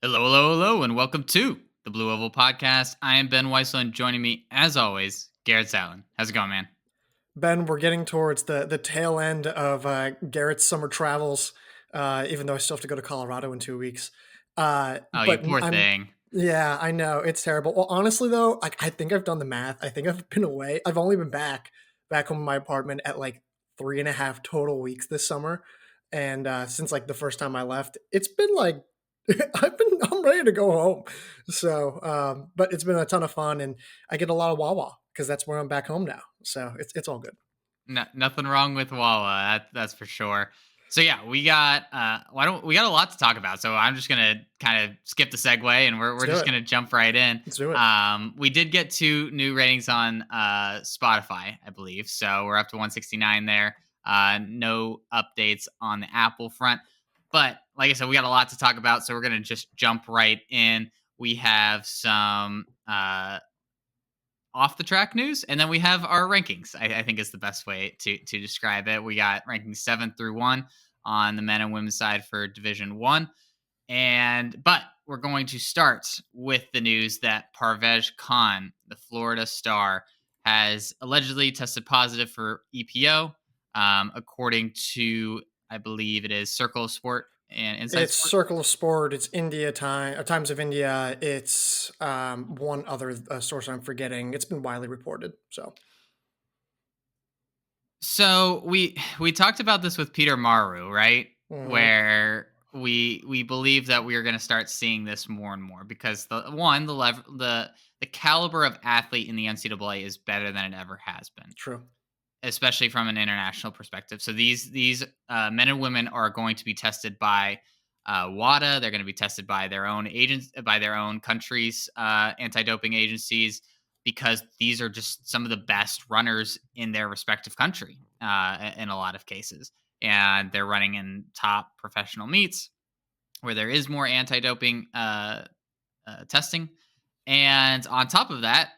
Hello, hello, hello, and welcome to the Blue Oval Podcast. I am Ben Weissel, and joining me, as always, Garrett Allen. How's it going, man? Ben, we're getting towards the tail end of Garrett's summer travels, even though I still have to go to Colorado in 2 weeks. Oh, you But poor I'm, thing. yeah, I know it's terrible. Well, honestly though, I think I've done the math. I think I've been away. I've only been back home in my apartment at like 3.5 total weeks this summer, and since like the first time I left, it's been like I'm ready to go home. So, but it's been a ton of fun, and I get a lot of Wawa because that's where I'm back home now. So it's all good. No, nothing wrong with Wawa, that's for sure. So yeah, we got we got a lot to talk about. So I'm just gonna kind of skip the segue, and we're Let's we're do just it. gonna jump right in. Let's do it. We did get 2 new ratings on Spotify, I believe. So we're up to 169 there. No updates on the Apple front. But like I said, we got a lot to talk about, so we're gonna just jump right in. We have some off the track news, and then we have our rankings. I think is the best way to describe it. We got rankings 7 through 1 on the men and women's side for Division One, but we're going to start with the news that Parvej Khan, the Florida star, has allegedly tested positive for EPO, according to, I believe it is Circle of Sport and Inside It's Sport. Circle of Sport. It's India Time, Times of India. It's one other source I'm forgetting. It's been widely reported. So So we talked about this with Peter Maru, right? mhm. Where we believe that we are going to start seeing this more and more because the caliber of athlete in the NCAA is better than it ever has been, True. especially from an international perspective. So these men and women are going to be tested by WADA. They're going to be tested by their own agents, by their own countries' anti-doping agencies, because these are just some of the best runners in their respective country in a lot of cases, and they're running in top professional meets where there is more anti-doping testing. And on top of that,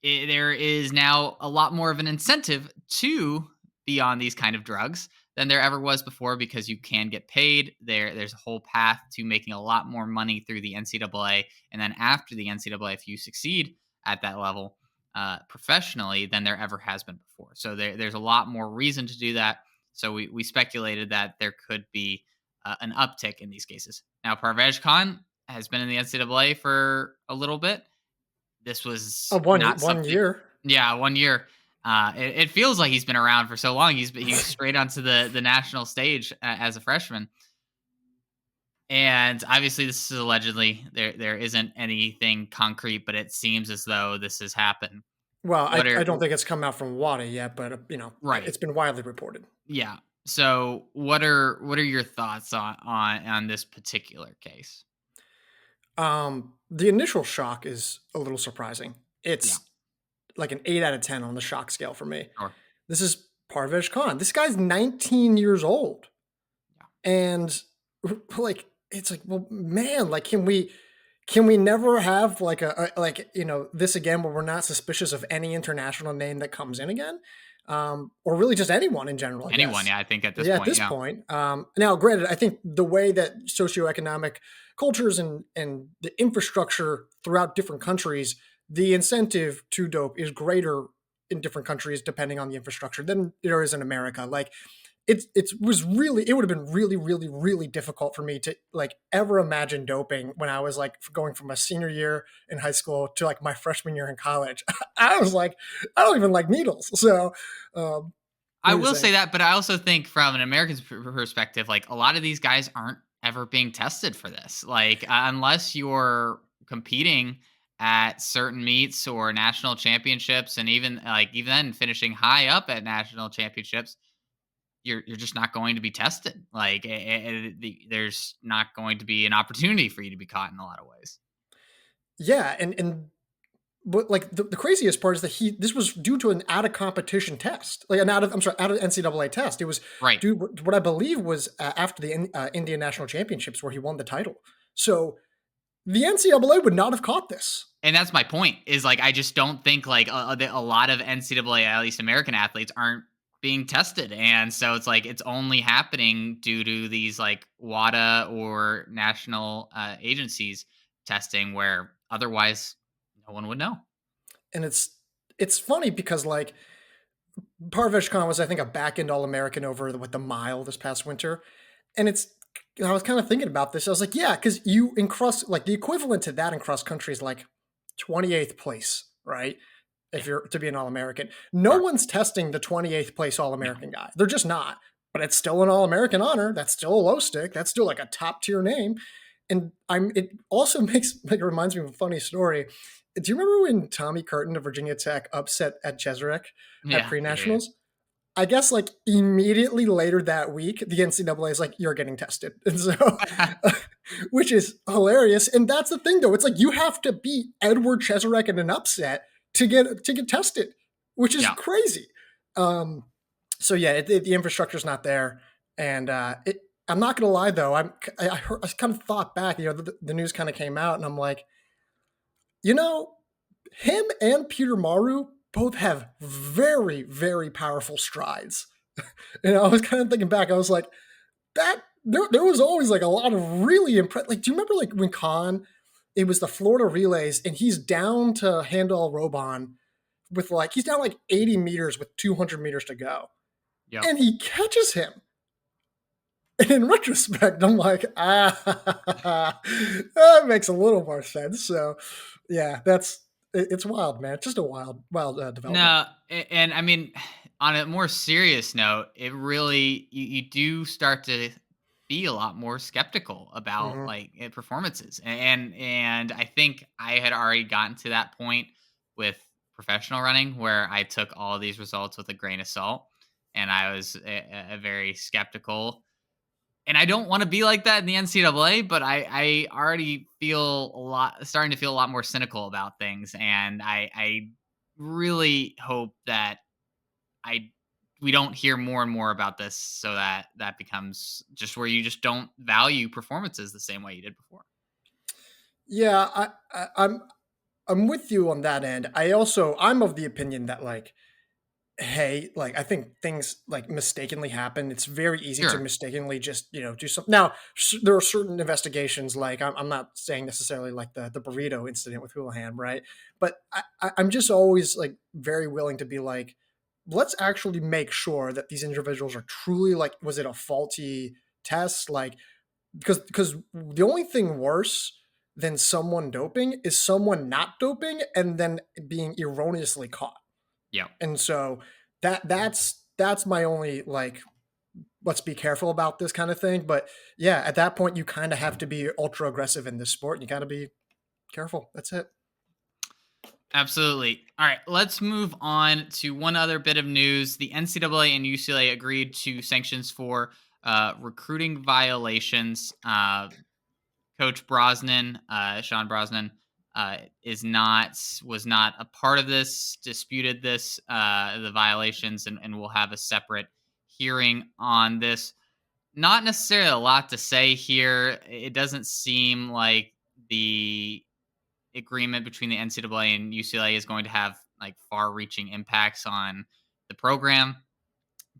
there is now a lot more of an incentive to be on these kind of drugs than there ever was before, because you can get paid. There's a whole path to making a lot more money through the NCAA, and then after the NCAA, if you succeed at that level professionally, than there ever has been before. So there's a lot more reason to do that. So we speculated that there could be an uptick in these cases. Now, Parvej Khan has been in the NCAA for a little bit. This was not One something. year. Yeah, 1 year. It feels like he's been around for so long. He's straight onto the national stage as a freshman, and obviously this is allegedly. There isn't anything concrete, but it seems as though this has happened. Well, What I are don't think it's come out from WADA yet, but right? it's been widely reported. Yeah. So what are your thoughts on this particular case? The initial shock is a little surprising. Yeah. It's like an 8 out of 10 on the shock scale for me. Sure. This is Parvej Khan. This guy's 19 years old. Yeah. And like it's like, well, man, like can we never have like like this again where we're not suspicious of any international name that comes in again? Or really just anyone in general, I Anyone? guess. Yeah, I think at this Yeah, at point. this Yeah. point. Now, granted, I think the way that socioeconomic cultures and the infrastructure throughout different countries, the incentive to dope is greater in different countries depending on the infrastructure than there is in America. Like it would have been really really difficult for me to like ever imagine doping when I was like going from a senior year in high school to like my freshman year in college. I was like, I don't even like needles. So I what are you will say saying? that, but I also think from an American's perspective, like a lot of these guys aren't ever being tested for this. Like unless you're competing at certain meets or national championships, and even then finishing high up at national championships, you're just not going to be tested. Like there's not going to be an opportunity for you to be caught in a lot of ways. Yeah, and but like the craziest part is that this was due to an out of competition test, like an out of NCAA test. It was Right. due what I believe was after the Indian national championships where he won the title. So the NCAA would not have caught this. And that's my point. Is like I just don't think like a lot of NCAA, at least American athletes, aren't being tested. And so it's like it's only happening due to these like WADA or national agencies testing where otherwise no one would know. And it's funny because like Parvej Khan was, I think, a back end All American over with the mile this past winter. And I was kind of thinking about this. I was like, yeah, because you in cross, like the equivalent to that in cross country is like 28th place, right? Yeah, If you're to be an All American, no sure. one's testing the 28th place All No. American guy. They're just not. But it's still an All American honor. That's still a low stick. That's still like a top tier name. And it also makes like it reminds me of a funny story. Do you remember when Tommy Curtin of Virginia Tech upset at Jeserek at Yeah, pre yeah, yeah. nationals? I guess like immediately later that week, the NCAA is like, you're getting tested. And so, which is hilarious. And that's the thing though. It's like you have to beat Edward Cheserek in an upset to get tested, which is Yeah. crazy. Um, so yeah, the infrastructure is not there. And I'm not going to lie though. I kind of thought back, the news kind of came out and I'm like, you know, him and Peter Maru both have very, very powerful strides. And I was kind of thinking back, I was like, there was always like a lot of really impressive. Like, do you remember like when Khan, it was the Florida relays, and he's down to Handel Robon with like he's down like 80 meters with 200 meters to go, Yep. and he catches him. And in retrospect, I'm like, that makes a little more sense. So, yeah, it's wild, man. It's just a wild development. No, and I mean, on a more serious note, it really you do start to be a lot more skeptical about Hmm. like performances, and I think I had already gotten to that point with professional running where I took all these results with a grain of salt, and I was a very skeptical. And I don't want to be like that in the NCAA, but I already feel starting to feel a lot more cynical about things, and I really hope that I we don't hear more and more about this, so that that becomes just where you just don't value performances the same way you did before. Yeah, I'm with you on that end. I'm of the opinion that like, hey, like I think things like mistakenly happen. It's very easy to Sure. mistakenly just do something. Now there are certain investigations. Like I'm not saying necessarily like the burrito incident with Houlihan, right? But I'm just always like very willing to be like, let's actually make sure that these individuals are truly like, was it a faulty test? Like because the only thing worse than someone doping is someone not doping and then being erroneously caught. Yeah. And so that's my only like, let's be careful about this kind of thing. But yeah, at that point you kind of have to be ultra aggressive in this sport. You got to be careful. That's it. Absolutely. All right, let's move on to one other bit of news. The NCAA and UCLA agreed to sanctions for recruiting violations. Coach Brosnan, Sean Brosnan, is not was not a part of this. Disputed this the violations, and we'll have a separate hearing on this. Not necessarily a lot to say here. It doesn't seem like the agreement between the NCAA and UCLA is going to have like far-reaching impacts on the program.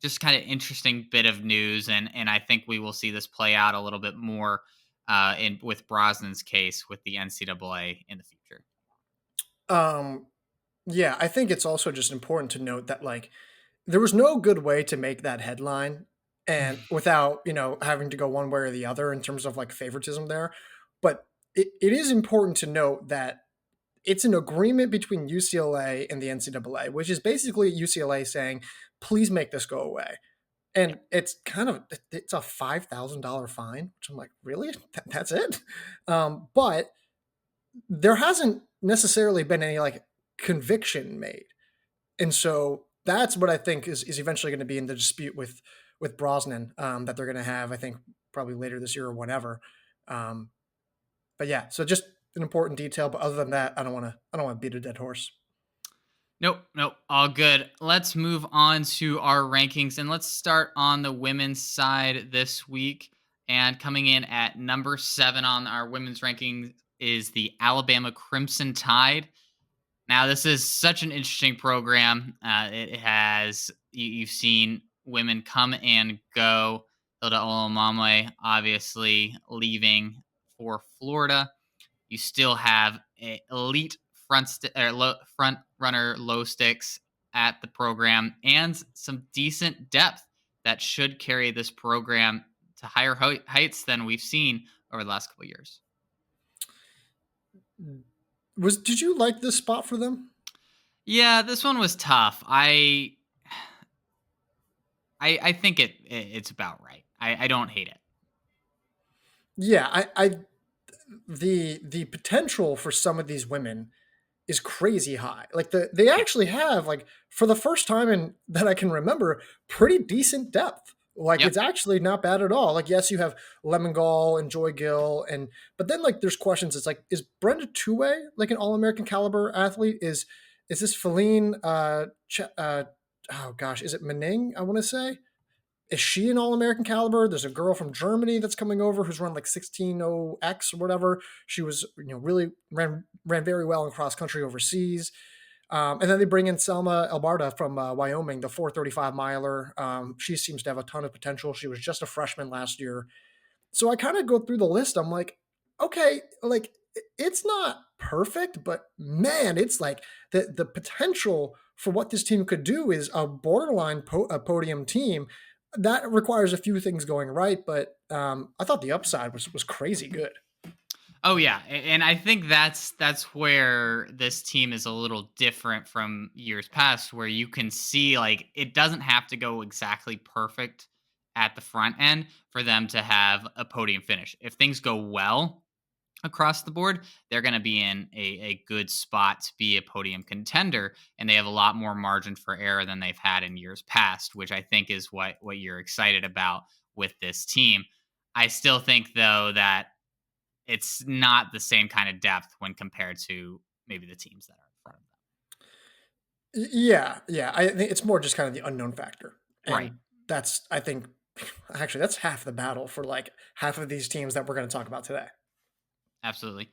Just kind of interesting bit of news, and I think we will see this play out a little bit more in with Brosnan's case with the NCAA in the future. Um, yeah, I think it's also just important to note that like there was no good way to make that headline and without, having to go one way or the other in terms of like favoritism there. But it is important to note that it's an agreement between UCLA and the NCAA, which is basically UCLA saying, please make this go away. Yeah, And it's a $5,000 fine, which I'm like, really? That's it? But there hasn't necessarily been any like conviction made. And so that's what I think is eventually going to be in the dispute with Brosnan, that they're going to have, I think, probably later this year or whatever. Um, but yeah, so just an important detail. But other than that, I don't want to beat a dead horse. nope, nope, all good. Let's move on to our rankings, and let's start on the women's side this week. And coming in at number 7 on our women's rankings is the Alabama Crimson Tide. Now, this is such an interesting program. It has You've seen women come and go. Hilda Olomame obviously leaving for Florida. You still have elite front runner low sticks at the program and some decent depth that should carry this program to higher heights than we've seen over the last couple of years. Did you like this spot for them? Yeah, this one was tough. I think it's about right. I don't hate it. Yeah, I the potential for some of these women is crazy high. Like they Yeah. actually have, like, for the first time in that I can remember, pretty decent depth. Like, Yep. it's actually not bad at all. Like, yes, you have Lemon Gall and Joy Gill, and but then, like, there's questions. It's like, is Brenda Two-Way like an All American caliber athlete? Is this Feline? Oh gosh, is it Mening? I want to say. Is she an All-American caliber? There's a girl from Germany that's coming over who's run like 16.0x or whatever. She was, really ran very well in cross country overseas. And then they bring in Selma Albarda from Wyoming, the 435 miler. She seems to have a ton of potential. She was just a freshman last year. So I kind of go through the list. I'm like, okay, like it's not perfect, but man, it's like the potential for what this team could do is a borderline a podium team. That requires a few things going right, but I thought the upside was crazy good. Oh yeah, and I think that's where this team is a little different from years past, where you can see like it doesn't have to go exactly perfect at the front end for them to have a podium finish. If things go well across the board, they're going to be in a good spot to be a podium contender, and they have a lot more margin for error than they've had in years past, which I think is what you're excited about with this team. I still think though that it's not the same kind of depth when compared to maybe the teams that are in front of Yeah, yeah. I think it's more just kind of the unknown factor, them. Right. and that's, I think, actually that's half the battle for like half of these teams that we're going to talk about today. Absolutely.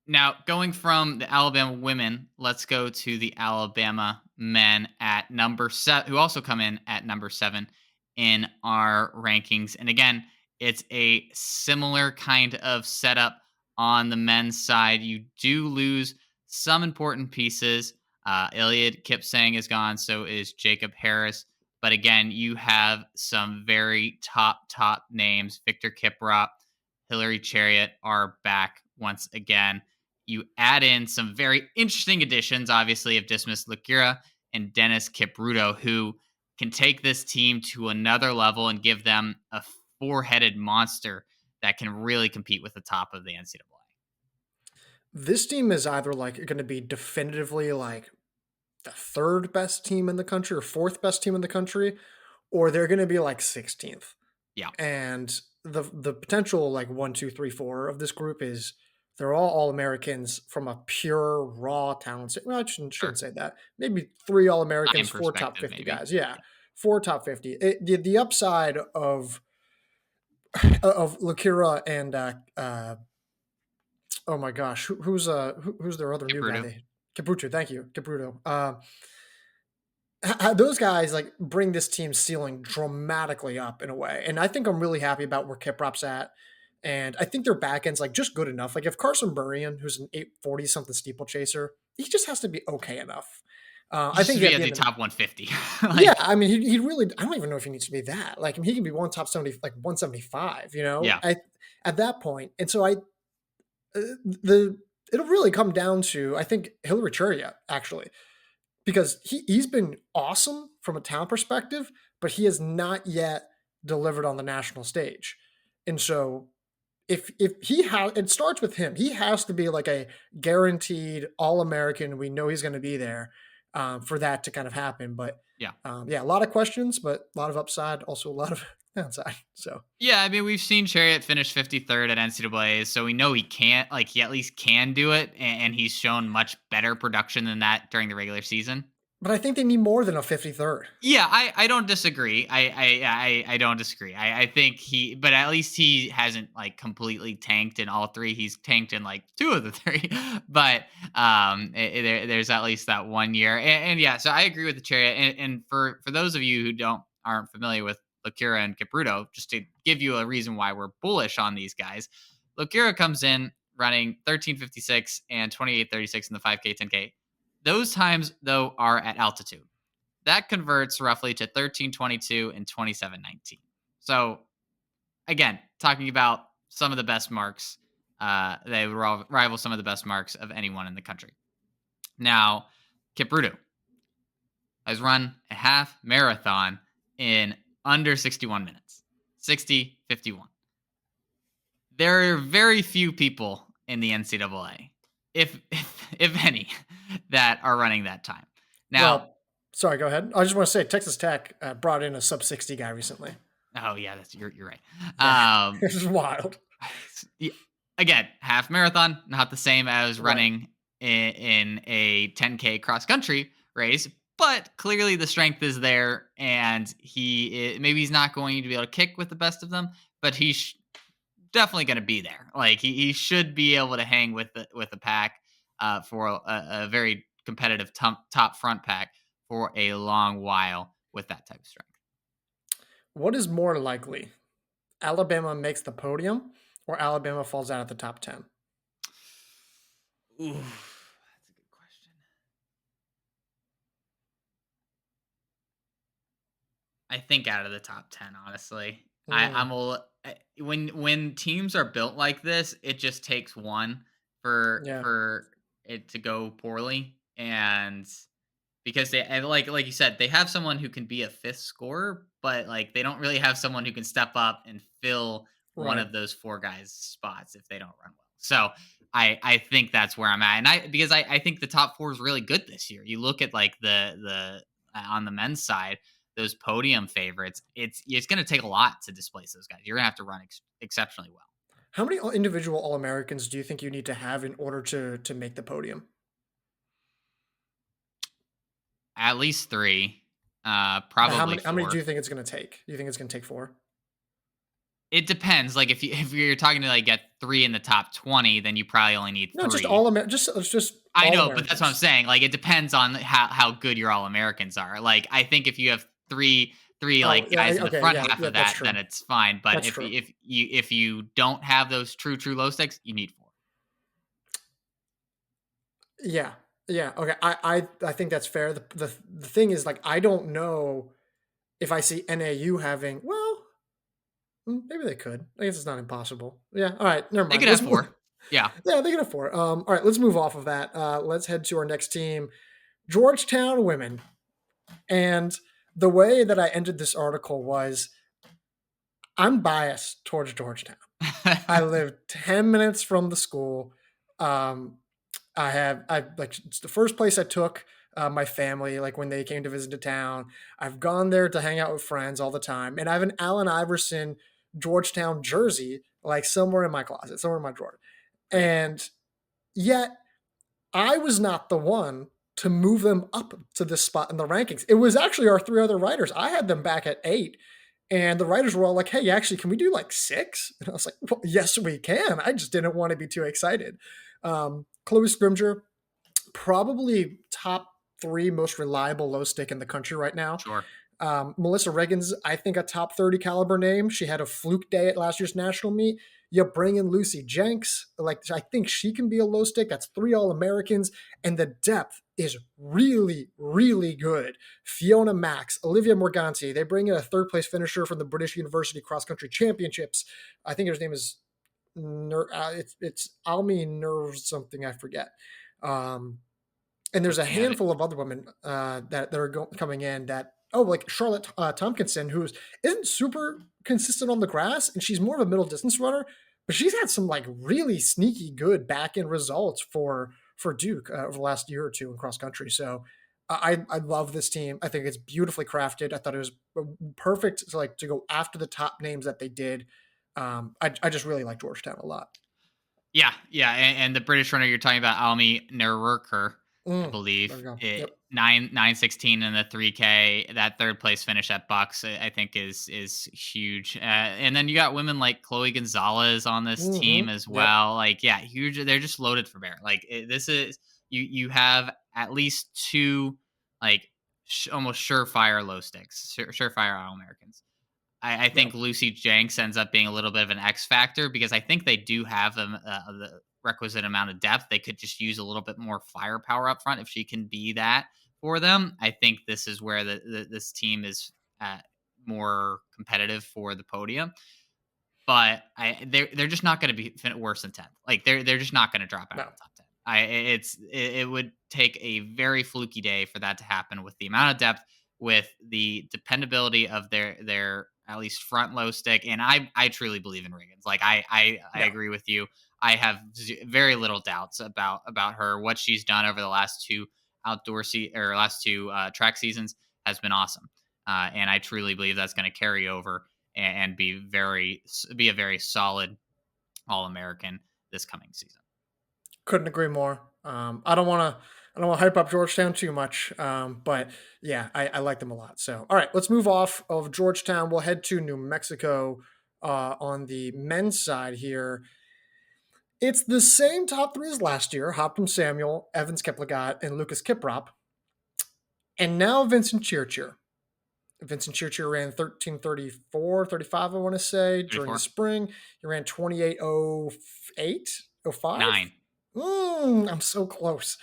Now, going from the Alabama women, let's go to the Alabama men at number 7, who also come in at number 7 in our rankings. And again, it's a similar kind of setup on the men's side. You do lose some important pieces. Iliad Kipsang is gone, so is Jacob Harris. But again, you have some very top names. Victor Kiprop, Hillary Chariot are back once again. You add in some very interesting additions, obviously, of Dismas Lukira and Dennis Kipruto, who can take this team to another level and give them a four-headed monster that can really compete with the top of the NCAA. This team is either like going to be definitively like the third best team in the country or fourth best team in the country, or they're going to be like 16th. Yeah, And the potential like one, two, three, four of this group is they're all Americans from a pure raw talent. Well, I sure. shouldn't say that. Maybe three All Time Americans, four top perspective, 50 maybe. guys. Yeah, four top 50. The upside of Lakira and oh my gosh, who's their other new guy? Kipruto. They Caputo, thank you, Caputo. Those guys like bring this team's ceiling dramatically up in a way, and I think I'm really happy about where Kiprop's at, and I think their back end's like just good enough. Like if Carson Burian, who's an 840 something steeple-chaser, he just has to be okay enough. I Just think to be at at the the end of top 150. yeah, Like, I mean, he really. I don't even know if he needs to be that. Like, I mean, he can be one top 70, like 175. yeah, I at that point, and so the it'll really come down to I think Hillary Churia actually because he's been awesome from a talent perspective, but he has not yet delivered on the national stage. And so if he has, it starts with him. He has to be like a guaranteed All American. We know he's going to be there for that to kind of happen. But yeah. yeah, a lot of questions, but a lot of upside, also a lot of downside. So Yeah, I mean, we've seen Chariot finish 53rd at NCAA, so we know he can't, like, he at least can do it, and he's shown much better production than that during the regular season. But I think they need more than a 53rd. Yeah, I don't disagree. I don't disagree. I think but at least he hasn't like completely tanked in all three. He's tanked in like two of the three, but there's at least that 1 year. And yeah, so I agree with the chariot. And for those of you who aren't familiar with Lacura and Capruto, just to give you a reason why we're bullish on these guys, Lacura comes in running 13:56 and 28:36 in the 5K 10K. Those times though are at altitude. That converts roughly to 13:22 and 27:19. So again, talking about some of the best marks, they would rival some of the best marks of anyone in the country. Now, Kipruto has run a half marathon in under 61 minutes, 60:51. There are very few people in the NCAA, if any, that are running that time. Now, Well, sorry, go ahead. I just want to say Texas Tech brought in a sub 60 guy recently. oh yeah, you're right. Yeah, this is wild. Yeah, again, half marathon, not the same as Right. running in a 10K cross country race, but clearly the strength is there, and maybe he's not going to be able to kick with the best of them, but he's definitely going to be there. Like he should be able to hang with the pack for a very competitive top front pack for a long while with that type of strength. What is more likely? Alabama makes the podium or Alabama falls out at the top 10? Ooh, that's a good question. I think out of the top 10, honestly. Mm, When teams are built like this, it just takes one yeah, for it to go poorly, and because and like you said, they have someone who can be a fifth scorer, but like they don't really have someone who can step up and fill one right. of those four guys' spots if they don't run well. So I think that's where I'm at, and I think the top four is really good this year. You look at like the on the men's side, those podium favorites. It's going to take a lot to displace those guys. You're going to have to run exceptionally well. How many individual All Americans do you think you need to have in order to make the podium? At least three, How probably many do four. you think it's going to take? Do you think it's going to take four? It depends. Like if you're talking to like get three in the top 20, then you probably only need No, just three. all Amer- just it's just I all know, but that's what I'm Americans. saying. Like it depends on how good your all Americans are. Like I think if you have three Oh, like yeah, guys in the okay, front yeah, half yeah, of that's that, then true. it's fine. But That's true. if you don't have those true low stakes, you need four. Yeah. Yeah, okay. I think that's fair. The thing is like I don't know if I see NAU having well, maybe they could. I guess it's not impossible. Yeah, all right, never They mind. could have Let's move. four. Yeah. Yeah, they can afford. All right, let's move off of that. Let's head to our next team, Georgetown Women. And the way that I ended this article was I'm biased towards Georgetown. I live 10 minutes from the school. Um, I like it's the first place I took my family, like when they came to visit the town. I've gone there to hang out with friends all the time. And I have an Allen Iverson Georgetown jersey, like somewhere in my closet, somewhere in my drawer. Great. And yet I was not the one to move them up to this spot in the rankings. It was actually our three other writers. I had them back at 8, and the writers were all like, "Hey, actually, can we do like 6?" And I was like, well, "Yes, we can." I just didn't want to be too excited. Chloe Scrimger, probably top 3 most reliable low stick in the country right now. Sure. Melissa Reagan's, I think, a top 30 caliber name. She had a fluke day at last year's national meet. You bring in Lucy Jenks. Like, I think she can be a low stick. That's 3 All Americans. And the depth is really, really good. Fiona Max, Olivia Morganti. They bring in a third place finisher from the British University Cross Country Championships. I think his name is, it's Almi Nerve something, I forget. And there's a Looking at it. handful of other women that are coming in that like Charlotte Tompkinson, who isn't super consistent on the grass, and she's more of a middle distance runner, but she's had some like really sneaky good back end results for Duke over the last year or two in cross country. So I love this team. I think it's beautifully crafted. I thought it was perfect to go after the top names that they did. I just really like Georgetown a lot. Yeah, yeah, and the British runner you're talking about, Almi Nerurker. I There we believe. go. It Yep. 9:16 in the 3K. That third place finish at Bucks, I think is huge. And then you got women like Chloe Gonzalez on this team as Yep. well. Like, yeah, huge. They're just loaded for bear. Like, this is you have at least two like almost surefire low sticks, surefire All Americans. I Yep. think Lucy Jenks ends up being a little bit of an X factor because I think they do have the requisite amount of depth. They could just use a little bit more firepower up front if she can be that for them. I think this is where this team is more competitive for the podium. But they're just not going to be worse than 10th. Like they're just not going to drop out of No. the top 10. It would take a very fluky day for that to happen with the amount of depth, with the dependability of their at least front low stick. And I truly believe in Riggins. Like I Yeah. agree with you. I have very little doubts about her. What she's done over the last two last two track seasons has been awesome. And I truly believe that's going to carry over and be a very solid All American this coming season. Couldn't agree more. I don't want to hype up Georgetown too much, but yeah, I like them a lot. So, all right, let's move off of Georgetown. We'll head to New Mexico on the men's side here. It's the same top three as last year: Hopton Samuel, Evans Kiplagat, and Lucas Kiprop, and now Vincent Chirchir. Vincent Churchill ran 13:34, 35, I want to say, during the 34, spring. He ran 28:08, 05. 9. I'm so close.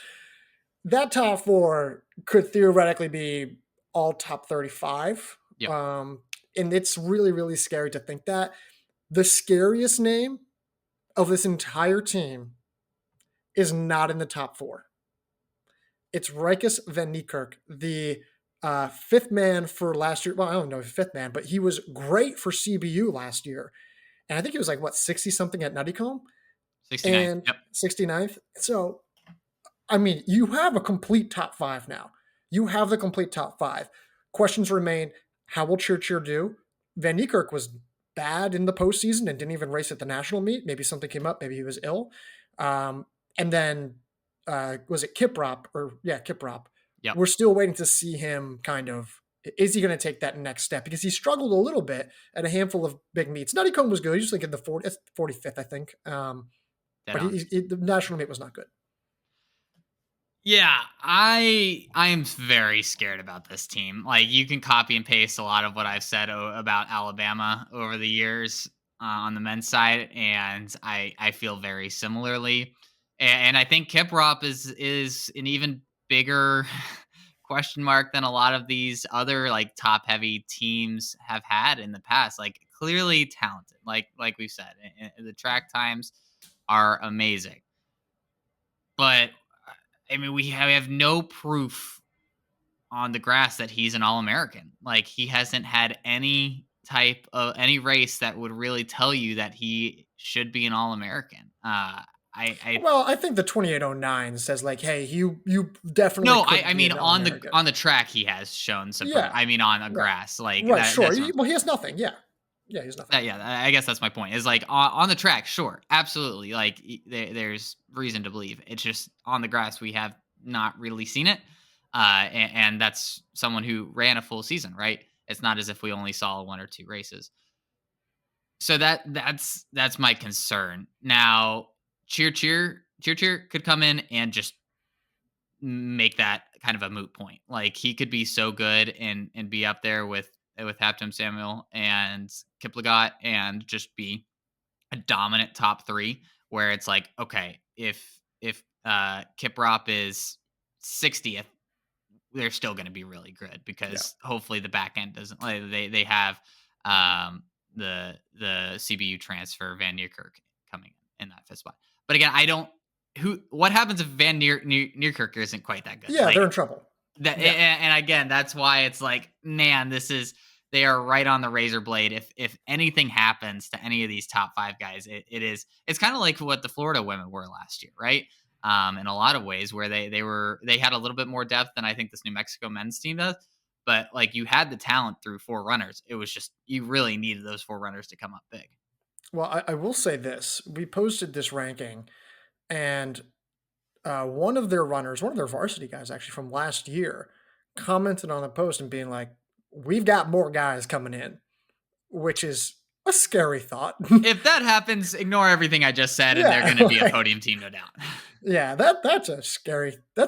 That top four could theoretically be all top 35. Yep. And it's really, really scary to think that. The scariest name of this entire team is not in the top four. It's Rikus Van Niekerk, the fifth man for last year. Well, I don't know if fifth man, but he was great for CBU last year. And I think he was like, what, 60 something at Nuttycombe 69th. and Yep. 69th. So, I mean, you have a complete top five now. You have the complete top five. Questions remain: how will Churchill do? Van Niekerk was bad in the postseason and didn't even race at the national meet. Maybe something came up. Maybe he was ill. And then was it Kiprop? Or yeah, Kiprop. Yep. We're still waiting to see him kind of. Is he going to take that next step? Because he struggled a little bit at a handful of big meets. Nuttycombe was good. He was like in the 45th, I think. Dead But on. the national meet was not good. Yeah, I am very scared about this team. Like you can copy and paste a lot of what I've said about Alabama over the years on the men's side, and I feel very similarly. And I think Kiprop is an even bigger question mark than a lot of these other like top heavy teams have had in the past. Like clearly talented, like we've said, the track times are amazing, but I mean, we have no proof on the grass that he's an All American. Like he hasn't had any type of any race that would really tell you that he should be an All American. I Well, I think the 2809 says like, hey, you definitely no, could I be mean an All American. on the track he has shown some. Yeah, I mean on the right, grass like right, sure. that's what I'm Well, he has nothing. Yeah, yeah, he's nothing. Yeah, I guess that's my point. Is like on the track, sure, absolutely. Like there's reason to believe. It's just on the grass we have not really seen it, and that's someone who ran a full season, right? It's not as if we only saw one or two races. So that's my concern. Now, cheer could come in and just make that kind of a moot point. Like he could be so good and be up there with Haptem Samuel and Kiplagat and just be a dominant top three where it's like, okay, if Kiprop is 60th, they're still going to be really good Yeah. because hopefully the back end doesn't like they have um the CBU transfer Van Nierkirk coming in that fifth spot. But again, I don't who what happens if Nierkirk isn't quite that good? Yeah, they're in Like trouble. that, Yeah. and again, that's why it's like, man, this is they are right on the razor blade. If anything happens to any of these top five guys, it's kind of like what the Florida women were last year, right? In a lot of ways, where they had a little bit more depth than I think this New Mexico men's team does. But like you had the talent through four runners, it was just you really needed those four runners to come up big. Well, I will say this: we posted this ranking, and one of their runners, one of their varsity guys actually from last year, commented on the post and being like, "We've got more guys coming in," which is a scary thought. If that happens, ignore everything I just said, and they're Yeah, going to be a like podium team, no doubt. yeah, that's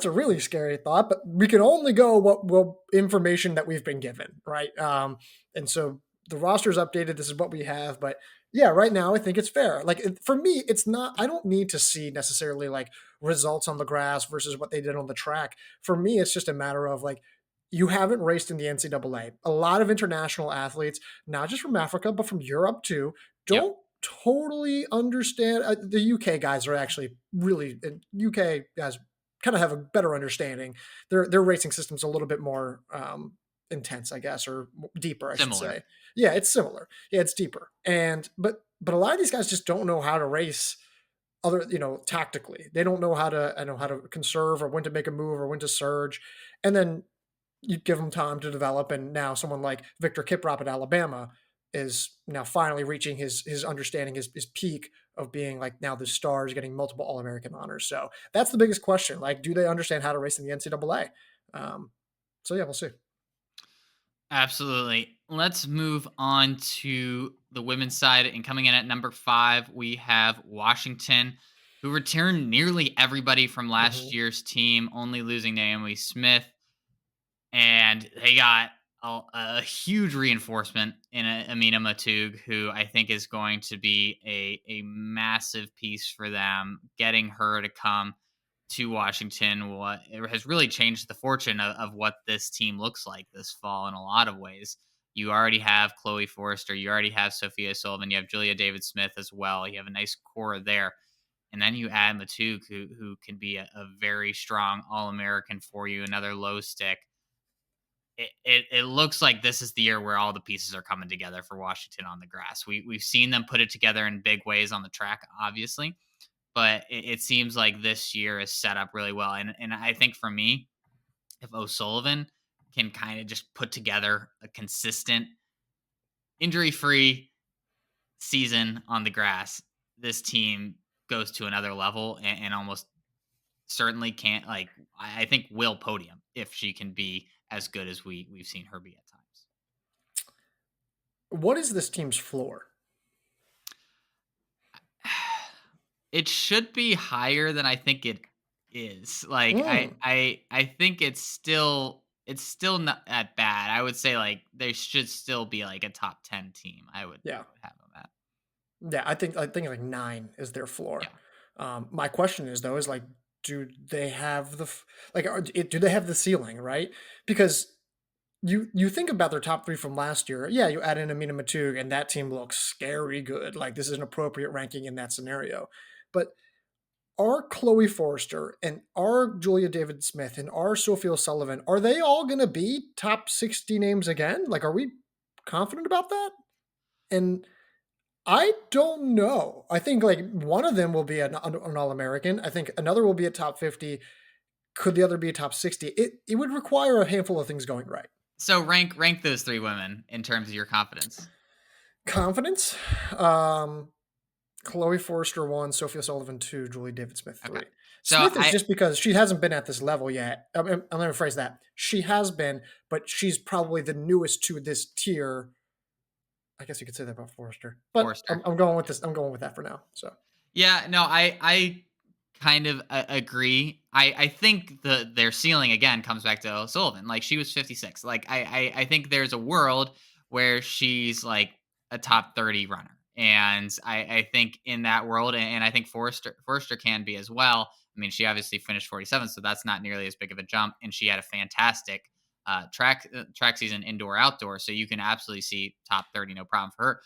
a really scary thought, but we can only go what information that we've been given, right? And so the roster's updated. This is what we have, but yeah, right now I think it's fair. Like for me, it's not. I don't need to see necessarily like results on the grass versus what they did on the track. For me, it's just a matter of like you haven't raced in the NCAA. A lot of international athletes, not just from Africa but from Europe too, Yep, don't totally understand. The UK guys are actually really UK guys kind of have a better understanding. Their racing system's a little bit more intense, I guess, or deeper, I should similar. say. Yeah, it's similar. Yeah, it's deeper. And but a lot of these guys just don't know how to race other, tactically. They don't know how to know how to conserve or when to make a move or when to surge. And then you give them time to develop, and now someone like Victor Kiprop at Alabama is now finally reaching his understanding, his peak of being like now the stars getting multiple All American honors. So that's the biggest question. Like, do they understand how to race in the NCAA? So yeah, we'll see. Absolutely. Let's move on to the women's side. And coming in at number 5, we have Washington, who returned nearly everybody from last Mhm. year's team, only losing Naomi Smith. And they got a huge reinforcement in Amina Matug, who I think is going to be a massive piece for them. Getting her to come to Washington, what it has really changed the fortune of what this team looks like this fall in a lot of ways. You already have Chloe Forrester, you already have Sophia Sullivan, you have Julia David Smith as well. You have a nice core there. And then you add Matug, who can be a very strong All American for you, another low stick. It looks like this is the year where all the pieces are coming together for Washington on the grass. We've seen them put it together in big ways on the track, obviously, but it seems like this year is set up really well. And I think for me, if O'Sullivan can kind of just put together a consistent, injury free season on the grass, this team goes to another level and almost certainly can't like I think will podium if she can be as good as we've seen her be at times. What is this team's floor? It should be higher than I think it is. Like Mm, I think it's still not that bad. I would say like they should still be like a top 10 team. I yeah, would have them at. yeah. I think like 9 is their floor. Yeah. My question is though is like, do they have do they have the ceiling, right? Because you think about their top 3 from last year. Yeah, you add in Amina Matug, and that team looks scary good. Like, this is an appropriate ranking in that scenario. But are Chloe Forrester and are Julia David Smith and are Sophia Sullivan, are they all going to be top 60 names again? Like, are we confident about that? And I don't know. I think like one of them will be an All American. I think another will be a top 50. Could the other be a top 60? It would require a handful of things going right. So rank those 3 women in terms of your confidence. Confidence. Um, Chloe Forrester 1, Sophia Sullivan 2, Julie David Smith Okay. 3. So Smith is I just because she hasn't been at this level yet. I'm going to phrase that. She has been, but she's probably the newest to this tier. I guess you could say that about Forrester, but Forster. I'm going with this. I'm going with that for now. So Yeah, no, I kind of agree. I think their ceiling again comes back to O'Sullivan. Like she was 56. Like I think there's a world where she's like a top 30 runner. And I think in that world, and I think Forrester can be as well. I mean, she obviously finished 47th, so that's not nearly as big of a jump. And she had a fantastic track season, indoor outdoor. So you can absolutely see top 30, no problem for her.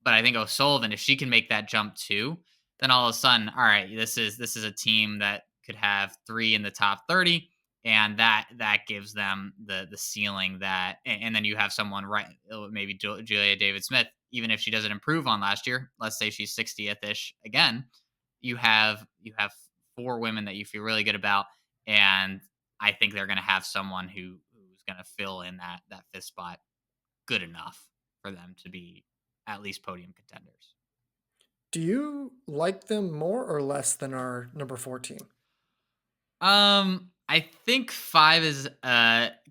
But I think O'Sullivan, if she can make that jump too, then all of a sudden, all right, this is a team that could have 3 in the top 30, and that gives them the ceiling that, and then you have someone right, maybe Julia David Smith, even if she doesn't improve on last year, let's say she's 60th ish again, you have 4 women that you feel really good about, and I think they're going to have someone who's going to fill in that fifth spot good enough for them to be at least podium contenders. do you like them more or less than our number 14? I think 5 is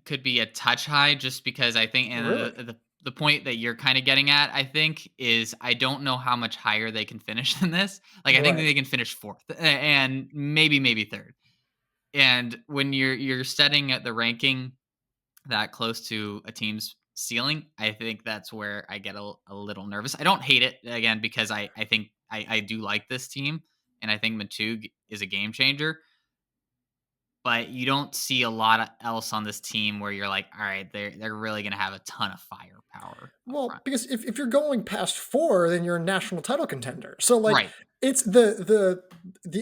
could be a touch high just because I think and Really? the point that you're kind of getting at, I think, is I don't know how much higher they can finish than this. Like I think Right. they can finish 4th and maybe 3rd. And when you're setting at the ranking that close to a team's ceiling, I think that's where I get a little nervous. I don't hate it again because I think I do like this team and I think Matug is a game changer, but you don't see a lot of else on this team where you're like, all right, they're really gonna have a ton of firepower up Well, front. because if you're going past 4, then you're a national title contender. So, like, Right. it's the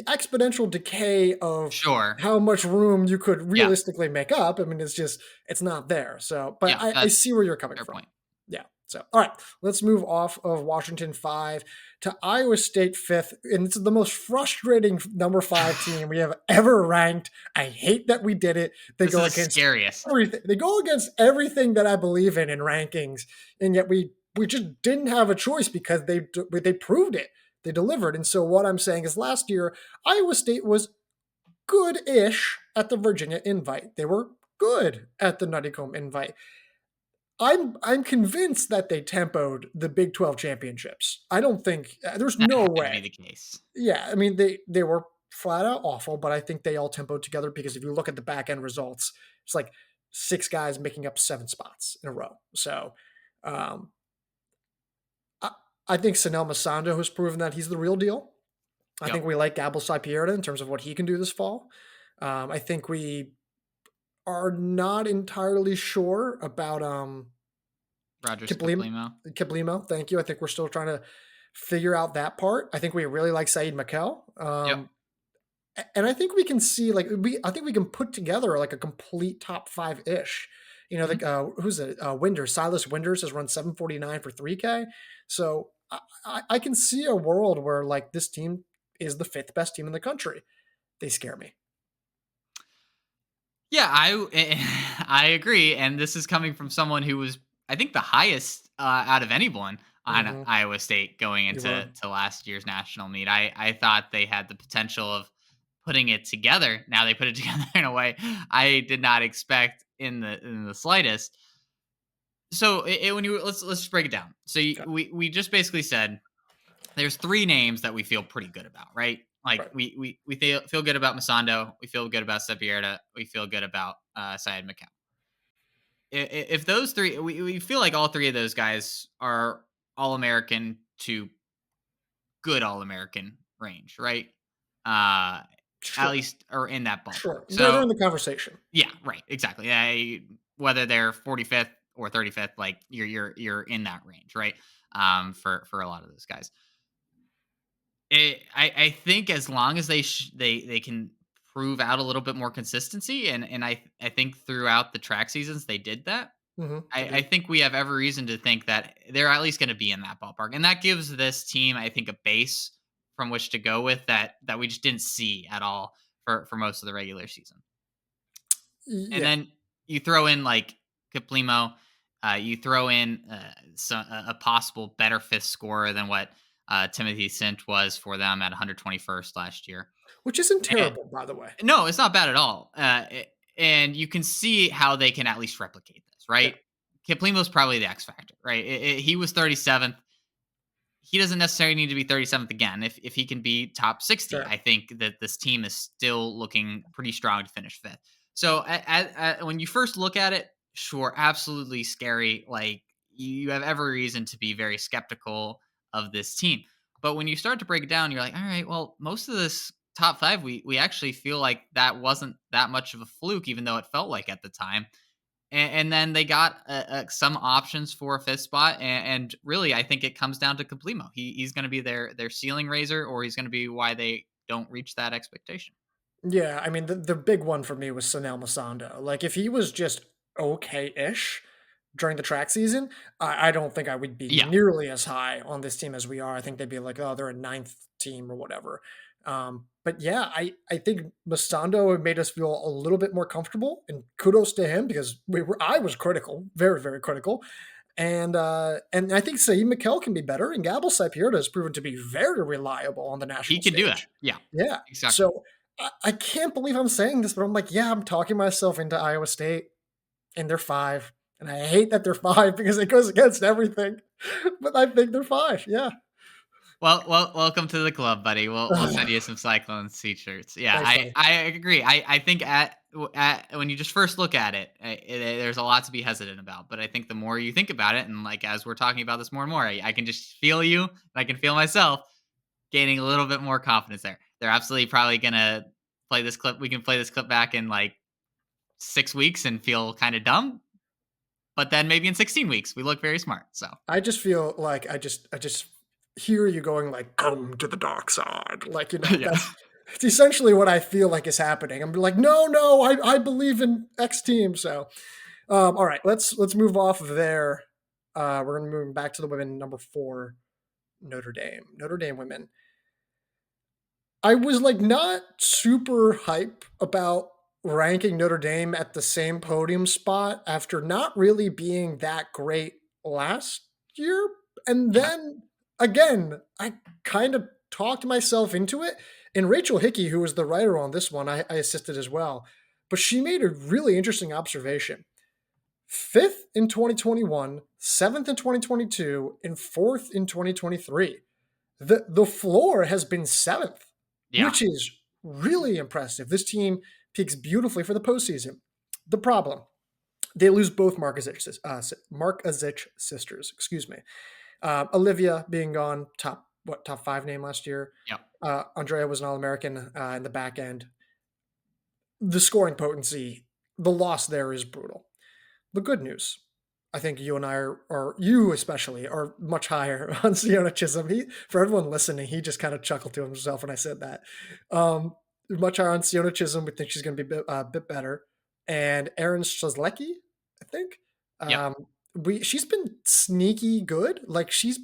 exponential decay of Sure. how much room you could Yeah. realistically make up. I mean, it's just it's not there. So, but Yeah. I That's see where you're coming fair from. point. Yeah. So, all right, let's move off of Washington 5 to Iowa State 5th. And it's the most frustrating number 5 team we have ever ranked. I hate that we did it. They This is go the against scariest. everything. They go against everything that I believe in rankings, and yet we just didn't have a choice because they proved it. They delivered. And so what I'm saying is last year Iowa State was good-ish at the Virginia Invite. They were good at the Nuttycombe Invite. I'm convinced that they tempoed the Big 12 championships. I don't think there's That no had to be way. the case. Yeah, I mean they were flat out awful, but I think they all tempoed together because if you look at the back end results, it's like 6 guys making up 7 spots in a row. So um, I, I think Sanel Masando has proven that he's the real deal. I Yep. think we like Gabel Saipierda in terms of what he can do this fall. I think we are not entirely sure about Rogers Kiplimo. Caplimo. Kiplimo, thank you. I think we're still trying to figure out that part. I think we really like Saeed Mikel. Yep. And I think we can see I think we can put together like a complete top 5-ish. You know, like Mhm. who's it? Winders, Silas Winders has run 749 for 3K. So I can see a world where like this team is the 5th best team in the country. They scare me. Yeah, I agree, and this is coming from someone who was, I think, the highest out of anyone on Hmm. Iowa State going You were into last year's national meet. I thought they had the potential of putting it together. Now they put it together in a way I did not expect in the slightest. So when you let's just break it down. So okay, we just basically said there's 3 names that we feel pretty good about, right? Like right. we feel good about Masando, we feel good about Sepierda, we feel good about Syed McCown. If those 3, we feel like all 3 of those guys are All American to good All American range, right? Uh, at Sure, least or in that ballpark. sure. They're So in the conversation. yeah, right, exactly. Whether they're 45th or 35th, like you're in that range, right? For a lot of those guys. I think as long as they can prove out a little bit more consistency, and I think throughout the track seasons they did that. They I did. think we have every reason to think that they're at least going to be in that ballpark, and that gives this team, I think, a base from which to go with that we just didn't see at all for most of the regular season. And Yeah, then you throw in like Caplimo, you throw in a possible better 5th scorer than what Timothy Sint was for them at 121st last year. which isn't Eh, terrible, by the way. no, it's not bad at all. And you can see how they can at least replicate this, Yeah, right? Kiplimo's probably the X factor, right? He was 37th. He doesn't necessarily need to be 37th again. If he can be top 60, fair. I think that this team is still looking pretty strong to finish 5th. So when you first look at it, sure, absolutely scary. Like you have every reason to be very skeptical of this team. But when you start to break it down, you're like, all right, well, most of this top 5, we actually feel like that wasn't that much of a fluke, even though it felt like at the time. And then they got some options for a 5th spot, and really, I think it comes down to Complimo. He's going to be their ceiling raiser, or he's going to be why they don't reach that expectation. Yeah, I mean, the big one for me was Sanel Masando. Like, if he was just okay-ish during the track season, I don't think I would be Yeah, nearly as high on this team as we are. I think they'd be like, oh, they're a ninth team or whatever. But yeah, I think Masando made us feel a little bit more comfortable, and kudos to him because I was critical, very very critical, and I think Saeed Mikel can be better, and Gabel Saipierda has proven to be very reliable on the he national can do that. stage. Yeah, Yeah, exactly. so. I can't believe I'm saying this, but I'm like, yeah, I'm talking myself into Iowa State, and they're 5. And I hate that they're 5 because it goes against everything. But I think they're 5. Yeah. Well, welcome to the club, buddy. We'll send Ugh. you some Cyclones t-shirts. Yeah, Thanks, buddy. I agree. I think at when you just first look at it, there's a lot to be hesitant about. But I think the more you think about it, and like as we're talking about this more and more, I can just feel you. I can feel myself gaining a little bit more confidence there. They're absolutely probably gonna play this clip. We can play this clip back in like 6 weeks and feel kind of dumb. But then maybe in 16 weeks, we look very smart. So I just feel like I just hear you going like, "Come to the dark side." Like, yeah. that's it's essentially what I feel like is happening. I'm like, "No, no, I believe in X team." So, all right, let's move off of there. We're gonna move back to the women. Number 4, Notre Dame. Notre Dame women. I was like not super hype about ranking Notre Dame at the same podium spot after not really being that great last year. And Yeah. then again, I kind of talked myself into it. And Rachel Hickey, who was the writer on this one, I assisted as well. But she made a really interesting observation. Fifth in 2021, seventh in 2022, and fourth in 2023. The floor has been seventh, Yeah. which is really impressive. This team peaks beautifully for the postseason. The problem, they lose both Markazich sisters. Excuse me. Olivia being gone, top 5 name last year. Yeah. Andrea was an All American in the back end. The scoring potency, the loss there is brutal. The good news, I think you and I are you especially are much higher on Siona Chisholm. For everyone listening, he just kind of chuckled to himself when I said that. Much higher on Siona Chisholm. We think she's going to be a bit better. And Erin Shazlecki, I think. Yeah. Um, she's been sneaky good. Like she's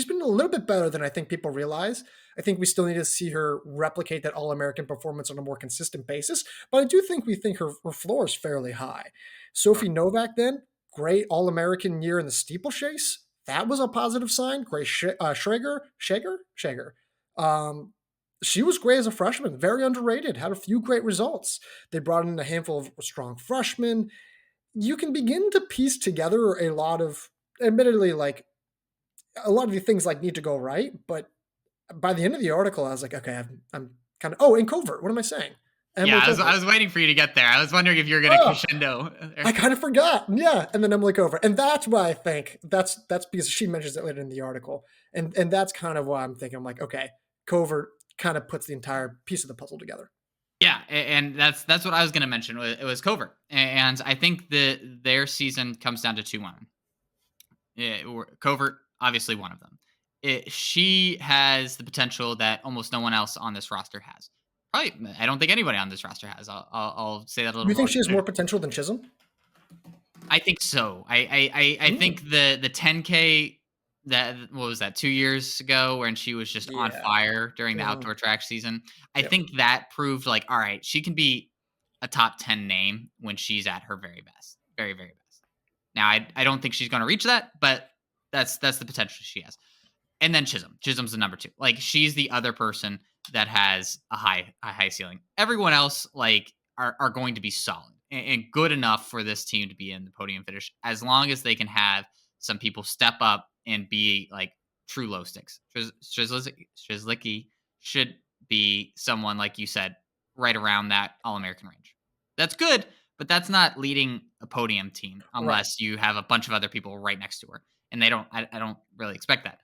been a little bit better than I think people realize. I think we still need to see her replicate that All American performance on a more consistent basis. But I do think we think her floor is fairly high. Sure. Sophie Novak, then, great All American year in the steeplechase. That was a positive sign. Grace Shager. Um, she was great as a freshman, very underrated, had a few great results. They brought in a handful of strong freshmen. You can begin to piece together a lot of, admittedly, like a lot of the things like need to go right. But by the end of the article, I was like, okay, I'm kind of, oh, in covert. What am I saying? Yeah, Emily I Covert. was waiting for you to get there. I was wondering if you were gonna Oh, crescendo I there. kind of forgot. Yeah, and then Emily Covert, and that's why I think that's because she mentions it later in the article, and that's kind of why I'm thinking. I'm like, okay, Covert kind of puts the entire piece of the puzzle together. Yeah, and that's what I was gonna mention. It was Covert, and I think their season comes down to two women. Covert, obviously one of them. She has the potential that almost no one else on this roster has. Probably, I don't think anybody on this roster has. I'll say that a Do little you think more. she has more potential than Chisholm? I think so. I Mm, think the 10K, that what was that, 2 years ago, when she was just on yeah. fire during the Mhm. outdoor track season. I Yep. think that proved like, all right, she can be a top 10 name when she's at her very best, very very best. Now I don't think she's going to reach that, but that's the potential she has. And then Chisholm. Chisholm's the number two. Like she's the other person that has a high ceiling. Everyone else like are going to be solid and good enough for this team to be in the podium finish as long as they can have some people step up and be like true low sticks. Shizlicki should be someone like you said, right around that All American range. That's good, but that's not leading a podium team Right. unless you have a bunch of other people right next to her, and they don't. I don't really expect that.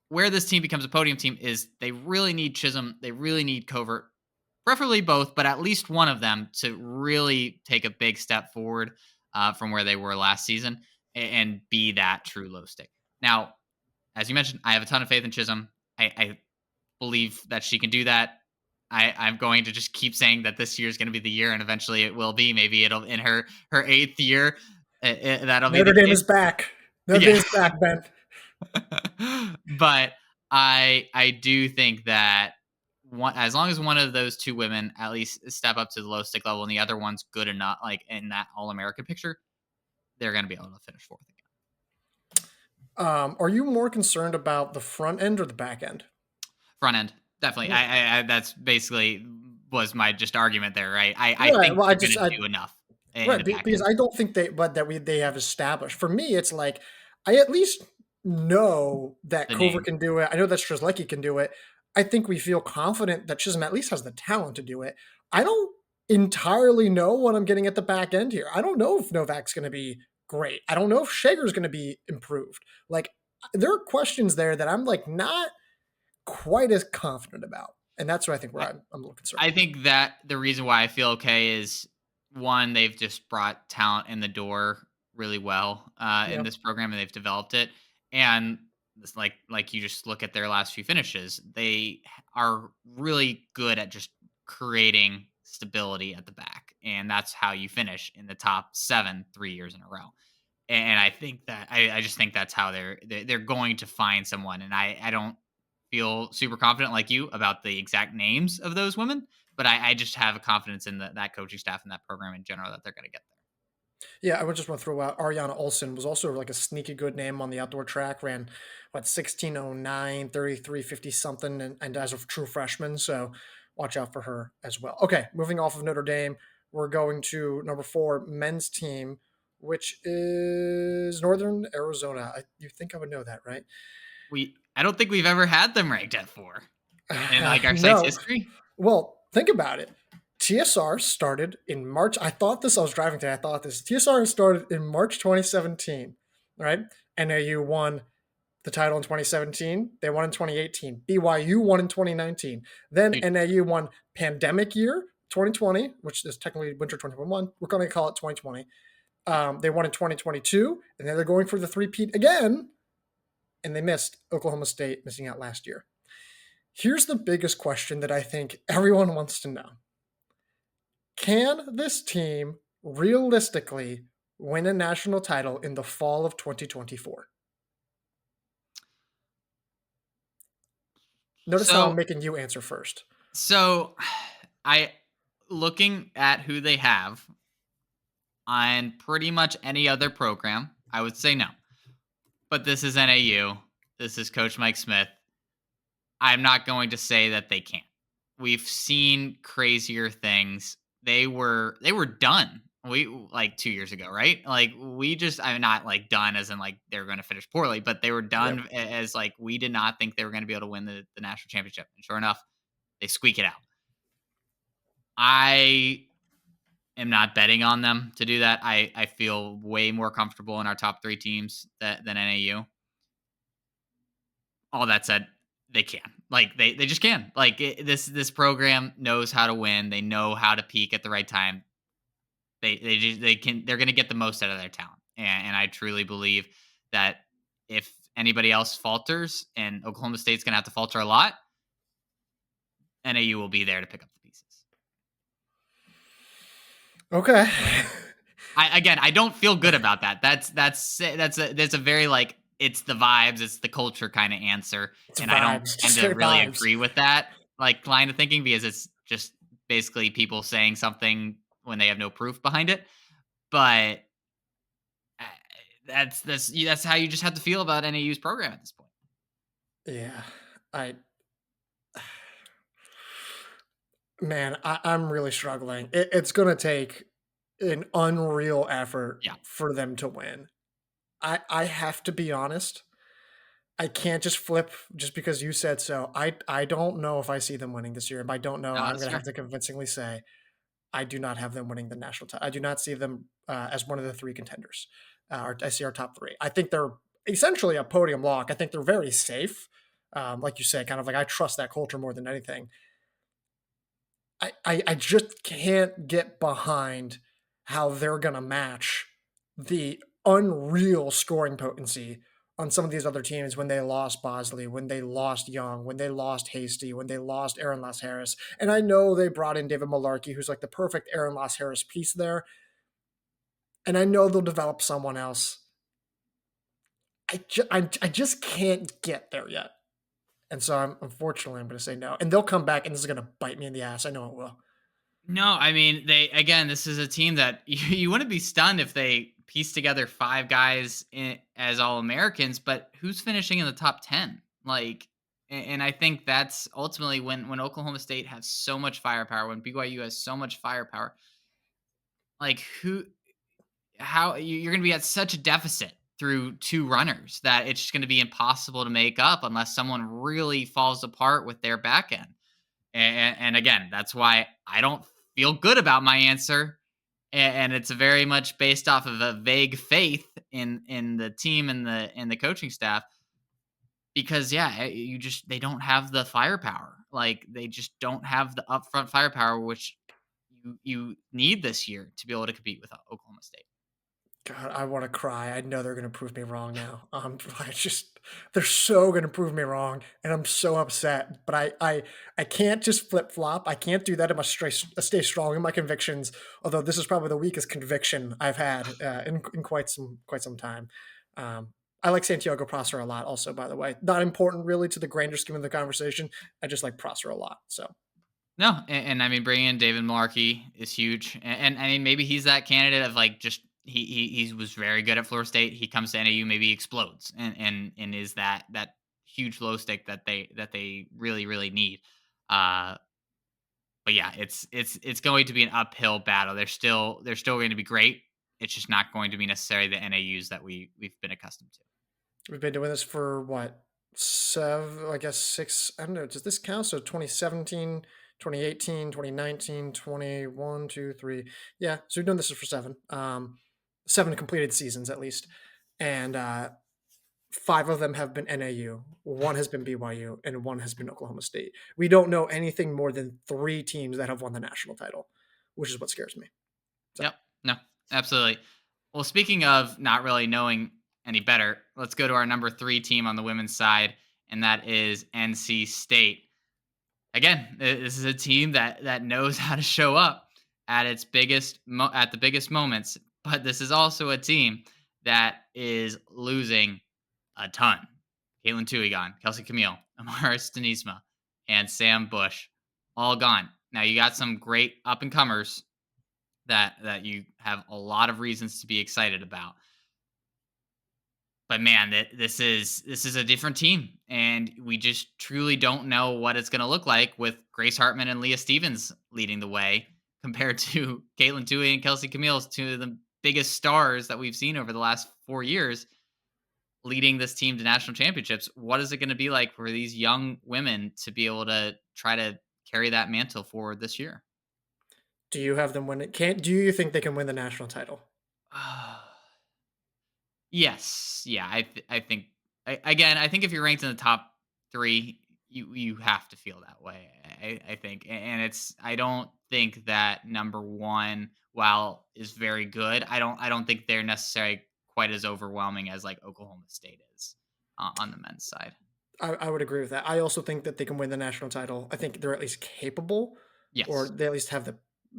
Where this team becomes a podium team is they really need Chisholm, they really need Covert, preferably both, but at least one of them to really take a big step forward from where they were last season and be that true low stick. Now, as you mentioned, I have a ton of faith in Chisholm. I believe that she can do that. I'm going to just keep saying that this year is going to be the year, and eventually it will be. Maybe it'll in her eighth year, that'll be the Notre Dame case. is back. Notre Dame Yeah. is back, Ben. But I do think that as long as one of those two women at least step up to the low stick level and the other one's good enough, like in that All American picture, they're going to be able to finish fourth again. Are you more concerned about the front end or the back end? Front end, definitely. Hmm. I that's basically was my just argument there, right? I Right. think Well, they're going to I do enough in right the back because end. I don't think they have established. For me, it's like I at least know that The Cover name. can do it. I know that Strzelecki can do it. I think we feel confident that Chisholm at least has the talent to do it. I don't entirely know what I'm getting at the back end here. I don't know if Novak's going to be great. I don't know if Shager's going to be improved. Like there are questions there that I'm like not quite as confident about, and that's what I think where I'm a little concerned. I think that the reason why I feel okay is one, they've just brought talent in the door really well in Yeah. this program, and they've developed it. And it's like you just look at their last few finishes, they are really good at just creating stability at the back, and that's how you finish in the top 7 3 years in a row. And I think that I just think that's how they're going to find someone. And I don't feel super confident like you about the exact names of those women, but I just have a confidence in that coaching staff and that program in general that they're going to get there. Yeah, I would just want to throw out Ariana Olsen was also like a sneaky good name on the outdoor track, ran what 16:09, 33:50 something, and as a true freshman. So watch out for her as well. Okay, moving off of Notre Dame, we're going to number 4, men's team, which is Northern Arizona. You think I would know that, right? I don't think we've ever had them ranked at 4 in like our site's No. history. Well, think about it. TSR started in March. I thought this, I was driving today. I thought this. TSR started in March 2017, right? NAU won the title in 2017. They won in 2018. BYU won in 2019. Then Dude, NAU won pandemic year 2020, which is technically winter 2021. We're going to call it 2020. They won in 2022, and then they're going for the three-peat again, and they missed Oklahoma State, missing out last year. Here's the biggest question that I think everyone wants to know. Can this team realistically win a national title in the fall of 2024? Notice how I'm so making you answer first. so I looking at who they have on pretty much any other program, I would say no. But this is NAU. This is Coach Mike Smith. I'm not going to say that they can't. We've seen crazier things. They were done. We like 2 years ago, right? Like we just I'm not like done as in like they're going to finish poorly, but they were Yep. done as like we did not think they were going to be able to win the national championship. And sure enough, they squeak it out. I am not betting on them to do that. I feel way more comfortable in our top 3 teams than NAU. All that said, they can. Like they just can. Like this program knows how to win. They know how to peak at the right time. They can. They're going to get the most out of their talent. And I truly believe that if anybody else falters, and Oklahoma State's going to have to falter a lot, NAU will be there to pick up the pieces. Okay. I don't feel good about that. That's a very like it's the vibes, it's the culture kind of answer, It's and I don't vibes, just tend to straight really vibes. agree with that like line of thinking because it's just basically people saying something when they have no proof behind it. But uh, that's how you just have to feel about NAU's program at this point. Yeah. I Man, I'm really struggling. It's going to take an unreal effort Yeah, for them to win. I have to be honest. I can't just flip just because you said so. I don't know if I see them winning this year. If I don't know, no, I'm that's going to have fair. to convincingly say I do not have them winning the national title. I do not see them as one of the 3 contenders. I see our top 3. I think they're essentially a podium lock. I think they're very safe. Like you said, kind of like I trust that culture more than anything. I just can't get behind how they're going to match the unreal scoring potency on some of these other teams when they lost Bosley, when they lost Young, when they lost Hasty, when they lost Aaron Loss Harris. And I know they brought in David Malarkey, who's like the perfect Aaron Loss Harris piece there. And I know they'll develop someone else. I just can't get there yet. And so unfortunately, I'm going to say no. And they'll come back, and this is going to bite me in the ass. I know it will. No, I mean they again. This is a team that you wouldn't be stunned if they piece together 5 guys as All Americans, but who's finishing in the top 10? Like And I think that's ultimately when Oklahoma State has so much firepower, when BYU has so much firepower, like you're going to be at such a deficit through two runners that it's just going to be impossible to make up unless someone really falls apart with their back end. And again, that's why I don't feel good about my answer. And it's very much based off of a vague faith in the team and the coaching staff because yeah, they don't have the firepower. Like they just don't have the upfront firepower which you need this year to be able to compete with Oklahoma State. God, I want to cry. I know they're going to prove me wrong now. I just they're so going to prove me wrong, and I'm so upset. But I can't just flip flop. I can't do that. I must stay strong in my convictions. Although this is probably the weakest conviction I've had in quite some time. I like Santiago Prosser a lot. Also, by the way, not important really to the grander scheme of the conversation. I just like Prosser a lot. So No, and I mean bringing in David Malarkey is huge, and I mean maybe he's that candidate of like just he was very good at Florida State. He comes to NAU, maybe explodes, and is that huge low stick that they really need. Uh, but yeah, it's going to be an uphill battle. They're still going to be great. It's just not going to be necessarily the NAUs that we've been accustomed to. we've been doing this for what, seven, I guess six, I don't know, does this count? So 2017, 2018, 2019, 21, 2, 3. Yeah, so we've done this for seven. Seven completed seasons at least. And five of them have been NAU, one has been BYU, and one has been Oklahoma State. We don't know anything more than three teams that have won the national title, which is what scares me. So Yep. No, absolutely. Well, speaking of not really knowing any better, let's go to our number 3 team on the women's side, and that is NC State. Again, this is a team that knows how to show up at its at the biggest moments, but this is also a team that is losing a ton. Caitlin Tuigon, Kelsey Camille, Amara Stanisma, and Sam Bush, all gone. Now you got some great up and comers that you have a lot of reasons to be excited about. But man, this is a different team, and we just truly don't know what it's going to look like with Grace Hartman and Leah Stevens leading the way compared to Caitlin Tui and Kelsey Camille, two of the biggest stars that we've seen over the last 4 years, leading this team to national championships. What is it going to be like for these young women to be able to try to carry that mantle forward this year? do you have them win it? Can't do you think they can win the national title? Yes. Yeah, I think again, I think if you're ranked in the top 3, you have to feel that way. I think, and it's I don't think that number 1, while is very good, I don't think they're necessarily quite as overwhelming as like Oklahoma State is on the men's side. I would agree with that. I also think that they can win the national title. I think they're at least capable, or Yes, they at least have the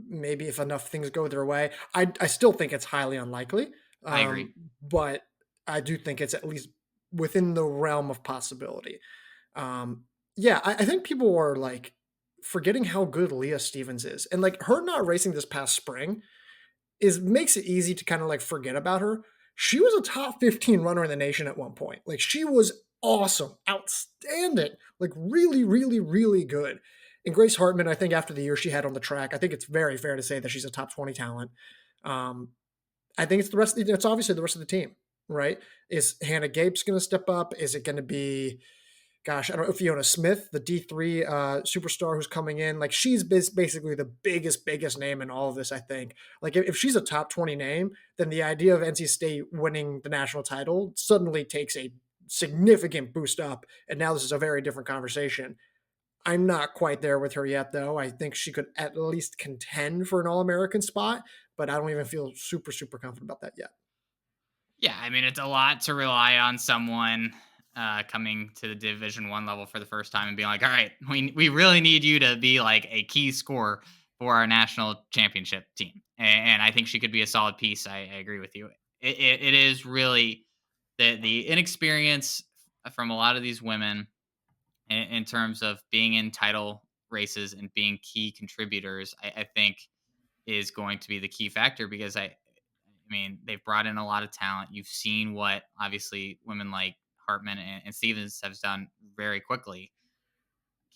maybe if enough things go their way. I still think it's highly unlikely, I agree. but I do think it's at least within the realm of possibility. Yeah, I think people are like forgetting how good Leah Stevens is, and like her not racing this past spring is makes it easy to kind of like forget about her. She was a top 15 runner in the nation at one point. Like she was awesome, outstanding, like really, really, really good. And Grace Hartman, I think after the year she had on the track, I think it's very fair to say that she's a top 20 talent. Um, I think it's the rest. It's obviously the rest of the team, right? Is Hannah Gapes going to step up? Is it going to be gosh, I don't know, Fiona Smith, the D3 superstar who's coming in. Like she's basically the biggest name in all of this, I think. Like if she's a top 20 name, then the idea of NC State winning the national title suddenly takes a significant boost up. And now this is a very different conversation. I'm not quite there with her yet, though. I think she could at least contend for an All American spot, but I don't even feel super confident about that yet. Yeah, I mean it's a lot to rely on someone coming to the Division 1 level for the first time and being like, all right, we really need you to be like a key scorer for our national championship team. And I think she could be a solid piece. I agree with you. It is really the inexperience from a lot of these women in terms of being in title races and being key contributors. I think is going to be the key factor because I mean, they've brought in a lot of talent. You've seen what obviously women like Hartman and Stevens have done very quickly.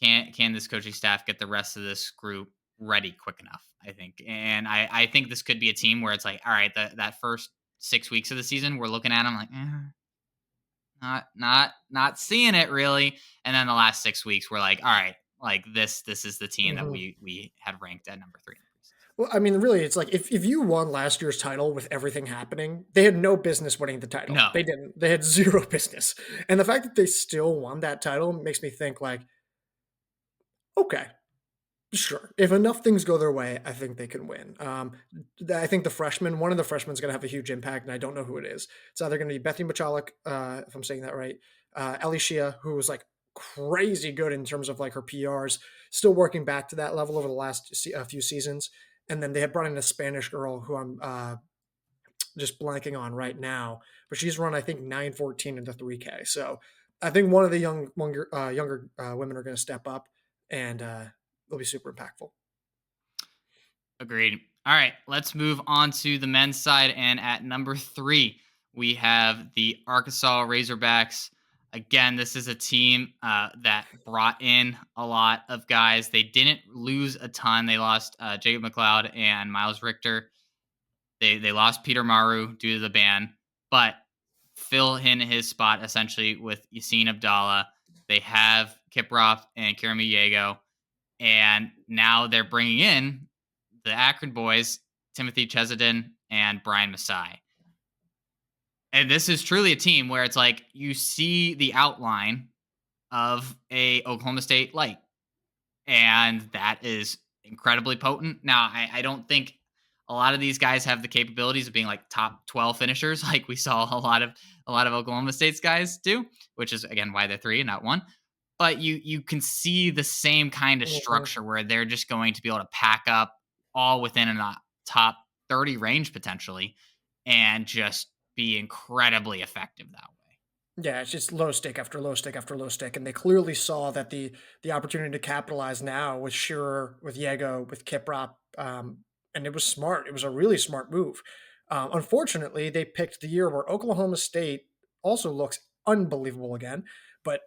can this coaching staff get the rest of this group ready quick enough? I think, and I think this could be a team where it's like, all right, that first 6 weeks of the season, we're looking at them like, not seeing it really, and then the last 6 weeks, we're like, all right, like this is the team that Mhm. we had ranked at number 3 in the preseason. Well, I mean, really, it's like if you won last year's title with everything happening, they had no business winning the title. No, They didn't. They had zero business. And the fact that they still won that title makes me think like, okay, sure. If enough things go their way, I think they can win. I think one of the freshmen is going to have a huge impact, and I don't know who it is. It's either going to be Bethany Machalik, if I'm saying that right, Ellie Shea, who was like crazy good in terms of like her PRs, still working back to that level over the last few seasons. And then they had brought in a Spanish girl who I'm just blanking on right now, but she's run I think 9:14 in the 3K. So I think one of the younger women are going to step up, and they'll be super impactful. agreed. All right, let's move on to the men's side, and at number 3, we have the Arkansas Razorbacks. Again, this is a team that brought in a lot of guys. They didn't lose a ton. They lost Jacob McLeod and Miles Richter. They lost Peter Maru due to the ban, but fill in his spot essentially with Yassine Abdallah. They have Kiprop and Kirami Diego, and now they're bringing in the Akron boys, Timothy Chesedin and Brian Masai. And this is truly a team where it's like you see the outline of a Oklahoma State light, and that is incredibly potent. Now, I don't think a lot of these guys have the capabilities of being like top 12 finishers, like we saw a lot of Oklahoma State's guys do, which is again why they're 3 and not 1. But you can see the same kind of Mhm. structure where they're just going to be able to pack up all within a top 30 range potentially, and just be incredibly effective that way. Yeah, it's just low stick after low stick after low stick, and they clearly saw that the opportunity to capitalize now with Shearer, with Yego, with Kiprop, and it was smart. It was a really smart move. Unfortunately, they picked the year where Oklahoma State also looks unbelievable again, but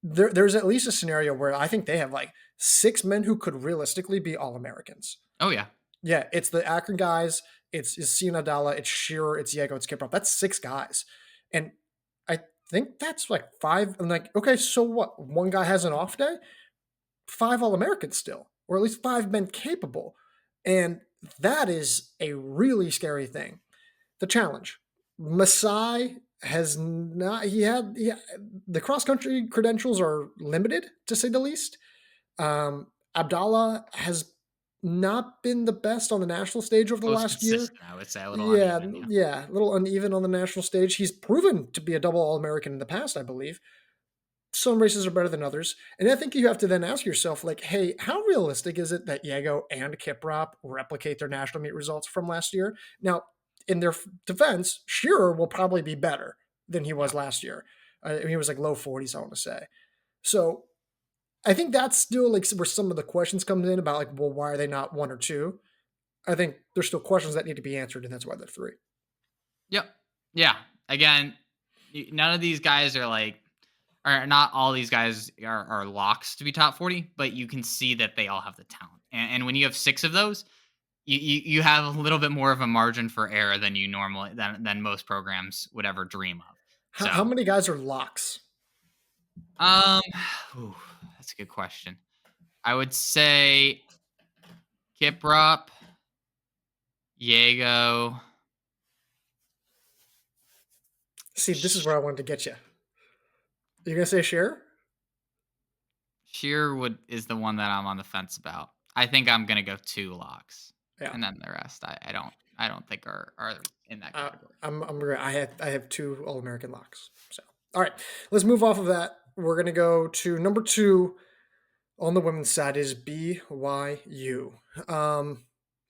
there's at least a scenario where I think they have like 6 men who could realistically be All Americans. Oh yeah. Yeah, it's the Akron guys. It's Sina Dalla, it's Shearer, it's Diego, it's Kiprop. That's 6 guys, and I think that's like 5. I'm like, okay, so what? One guy has an off day. 5 All Americans still, or at least 5 men capable, and that is a really scary thing. The challenge, Masai has not. The cross country credentials are limited to say the least. Abdallah has not been the best on the national stage over the Most last year. consistent, I would say, a little Yeah, uneven. Yeah. yeah, a little uneven on the national stage. He's proven to be a double All American in the past, I believe. Some races are better than others. And I think you have to then ask yourself, like, hey, how realistic is it that Yago and Kiprop replicate their national meet results from last year? Now, in their defense, Shearer will probably be better than he was Yeah. last year. He was like low 40s, I want to say. So I think that's still like where some of the questions come in about like, well, why are they not 1 or 2? I think there's still questions that need to be answered, and that's why they're 3. Yep. Yeah. Again, none of these guys are like, or not all these guys are locks to be top 40, but you can see that they all have the talent. And when you have 6 of those, you have a little bit more of a margin for error than you normally than most programs would ever dream of. How So, many guys are locks? um, ooh, that's a good question. I would say Kiprop, Diego, See, this is where I wanted to get you. You're gonna say share? Sheer is the one that I'm on the fence about. I think I'm gonna go 2 locks, Yeah. and then the rest I don't think are in that Uh, category. I have 2 All American locks. So all right, let's move off of that. We're gonna go to number 2 on the women's side is BYU.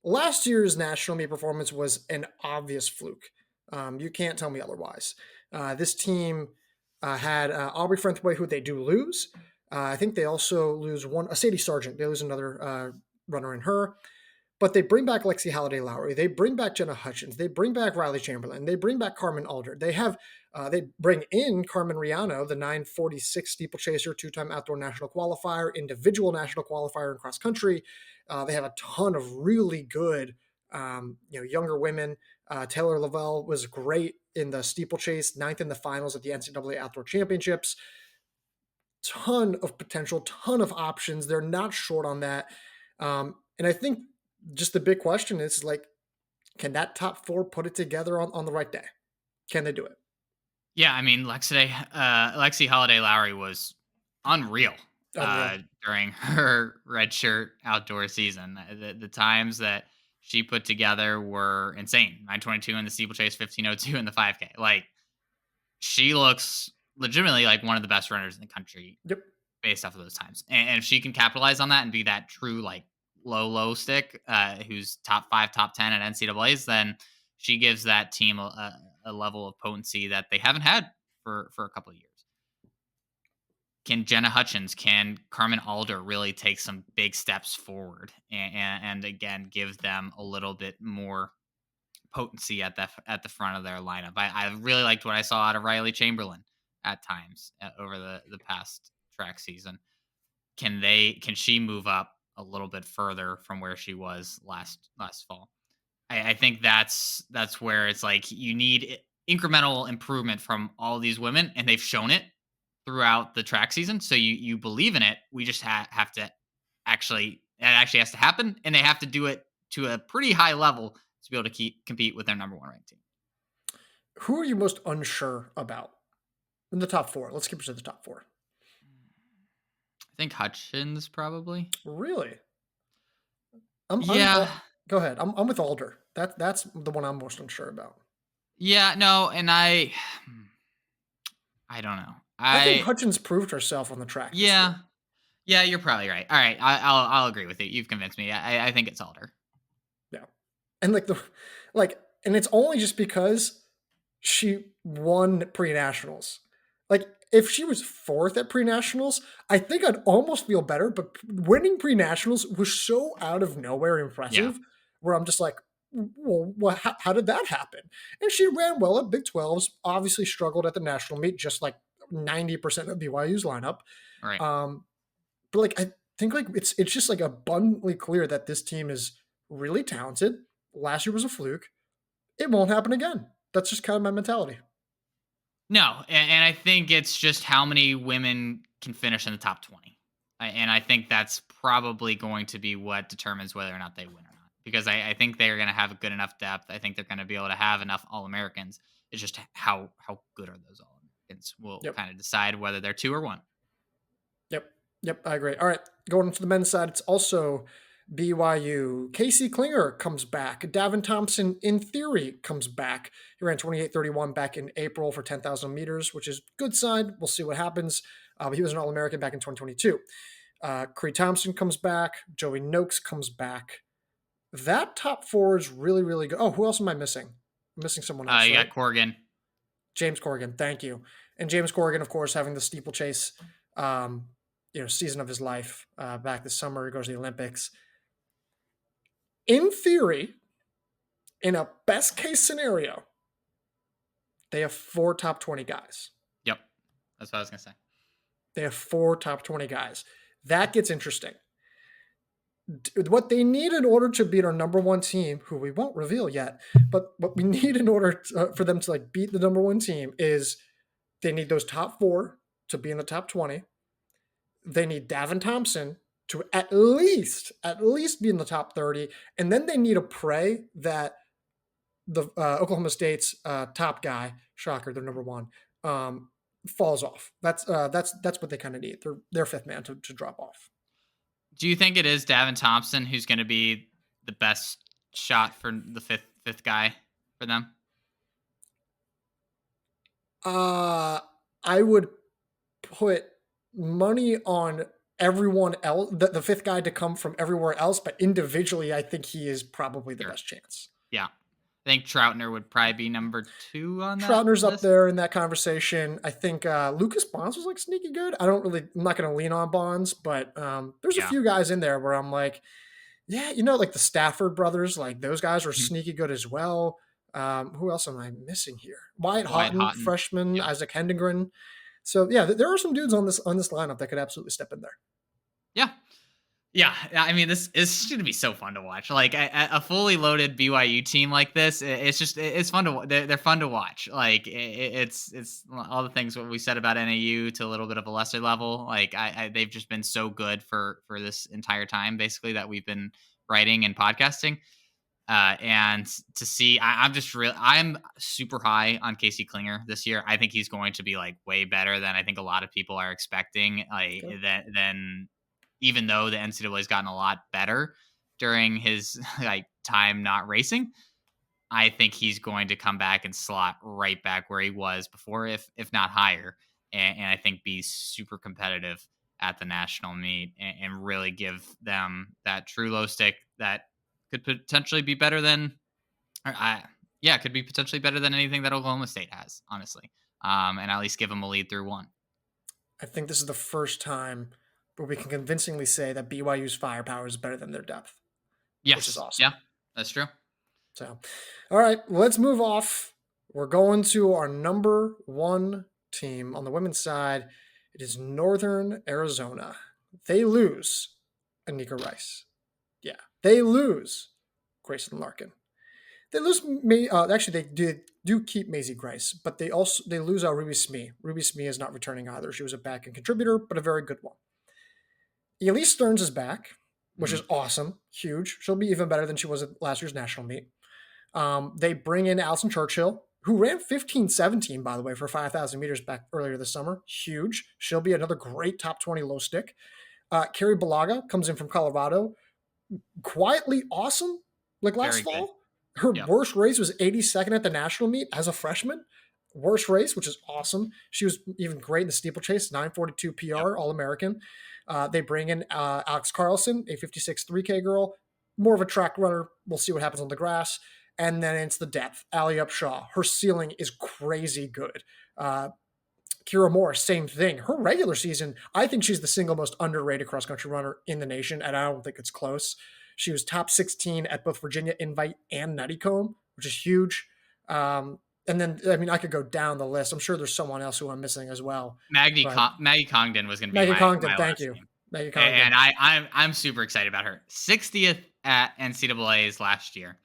Last year's national meet performance was an obvious fluke. You can't tell me otherwise. This team had Aubrey Frentway, who they do lose. I think they also lose a Sadie Sargent. They lose another runner in her. But they bring back Lexi Halliday-Lowry. They bring back Jenna Hutchins. They bring back Riley Chamberlain. They bring back Carmen Alder. They bring in Carmen Riano, the 946 steeplechaser, two-time outdoor national qualifier, individual national qualifier in cross country. They have a ton of really good, younger women. Taylor Lavelle was great in the steeplechase, ninth in the finals at the NCAA Outdoor Championships. Ton of potential, ton of options. They're not short on that. And I think just the big question is like, can that top four put it together on the right day? Can they do it? Yeah, I mean, Lexi Holiday Lowry was unreal Unreal. during her redshirt outdoor season. The times that she put together were insane. 922 in the steeplechase, 1502 in the 5K. Like, she looks legitimately like one of the best runners in the country Yep. based off of those times. And if she can capitalize on that and be that true like low stick, who's top 5, top 10 at NCAA's, then she gives that team a level of potency that they haven't had for a couple of years. Can Jenna Hutchins, can Carmen Alder really take some big steps forward and again give them a little bit more potency at the front of their lineup? I really liked what I saw out of Riley Chamberlain at times over the past track season. Can she move up a little bit further from where she was last fall? I think that's where it's like you need incremental improvement from all these women, and they've shown it throughout the track season. So you believe in it. We just have to actually it actually has to happen, and they have to do it to a pretty high level to be able to compete with their number one ranked team. Who are you most unsure about in the top four? Let's keep it to the top four. I think Hutchins probably. Really? Yeah. Go ahead. I'm with Alder. That's the one I'm most unsure about. Yeah. No. And I don't know. I think Hutchins proved herself on the track. Yeah. This year. Yeah. You're probably right. All right. I'll agree with you. You've convinced me. I think it's Alder. Yeah. And and it's only just because she won pre-nationals. Like, if she was fourth at pre-nationals, I think I'd almost feel better. But winning pre-nationals was so out of nowhere impressive, where I'm just like, well, how did that happen? And she ran well at Big 12s, obviously struggled at the national meet, just like 90% of BYU's lineup. Right. But like, I think like it's just like abundantly clear that this team is really talented. Last year was a fluke. It won't happen again. That's just kind of my mentality. No, and I think it's just how many women can finish in the top 20. And I think that's probably going to be what determines whether or not they win or not. Because I think they're going to have a good enough depth. I think they're going to be able to have enough All-Americans. It's just how good are those All-Americans will kind of decide whether they're 2 or 1. Yep, I agree. All right, going into the men's side, it's also BYU. Casey Klinger comes back. Davin Thompson, in theory, comes back. He ran 28:31 back in April for 10,000 meters, which is good sign. We'll see what happens. But he was an All-American back in 2022. Cree Thompson comes back. Joey Noakes comes back. That top four is really, really good. Oh, who else am I missing? I'm missing someone else. You got Corrigan. James Corrigan, thank you. And James Corrigan, of course, having the steeplechase season of his life back this summer. He goes to the Olympics. In theory, in a best case scenario, they have 4 top 20 guys. Yep. That's what I was going to say. They have 4 top 20 guys. That gets interesting. What they need in order to beat our number one team, who we won't reveal yet, but what we need in order for them to like beat the number one team is they need those top 4 to be in the top 20. They need Davin Thompson to at least be in the top 30. And then they need to pray that the Oklahoma State's top guy, shocker, they're number 1, falls off. That's what they kind of need. Their 5th man to drop off. Do you think it is Davin Thompson who's going to be the best shot for the fifth guy for them? I would put money on everyone else, the 5th guy to come from everywhere else, but individually, I think he is probably the best chance. Yeah. I think Troutner would probably be number 2 on that. Troutner's list up there in that conversation. I think Lucas Bonds was like sneaky good. I'm not going to lean on Bonds, but there's a few guys in there where I'm like, Yeah, like the Stafford brothers, like those guys are Mhm. sneaky good as well. Who else am I missing here? Wyatt Wyatt Houghton, Houghton. freshman, Yep. Isaac Hendengren. So yeah, there are some dudes on this lineup that could absolutely step in there. Yeah. Yeah, I mean, this is going to be so fun to watch. Like a fully loaded BYU team like this, it's just it's fun to they're fun to watch. Like it's all the things what we said about NAU to a little bit of a lesser level. Like they've just been so good for this entire time, basically that we've been writing and podcasting. And to see, I'm super high on Casey Klinger this year. I think he's going to be like way better than I think a lot of people are expecting. Like Okay. than even though the NCAA has gotten a lot better during his like time not racing, I think he's going to come back and slot right back where he was before, if not higher, and I think be super competitive at the national meet and really give them that true low stick that could potentially be better than, or yeah, could be potentially better than anything that Oklahoma State has, honestly, and at least give them a lead through one. I think this is the first time where we can convincingly say that BYU's firepower is better than their depth, which is Yes, awesome. yeah, that's true. So, all right, let's move off. We're going to our number one team on the women's side. It is Northern Arizona. They lose Anika Rice. Yeah, they lose Grayson Larkin. They lose May. Actually, they do keep Maisie Grice, but they lose Ruby Smee. Ruby Smee is not returning either. She was a back end contributor, but a very good one. Elise Stearns is back, which is Mhm. awesome, huge. She'll be even better than she was at last year's national meet. They bring in Allison Churchill, who ran 15:17, by the way, for 5,000 meters back earlier this summer. Huge. She'll be another great top 20 low stick. Carrie Balaga comes in from Colorado, quietly awesome. Like last Very good. fall, her Yep. worst race was 82nd at the national meet as a freshman. Worst race, which is awesome. She was even great in the steeplechase, 9:42 Yep. PR, All American. They bring in Alex Carlson, a 56 3K girl, more of a track runner. We'll see what happens on the grass. And then it's the depth. Ali Upshaw, her ceiling is crazy good. Kira Moore, same thing. Her regular season, I think she's the single most underrated cross country runner in the nation, and I don't think it's close. She was top 16 at both Virginia Invite and Nuttycombe, which is huge. And then, I mean, I could go down the list. I'm sure there's someone else who I'm missing as well. But Maggie Congdon was going to be Maggie my Congdon, thank last you. name. Maggie Congdon. And I'm super excited about her. 60th at NCAA's last year,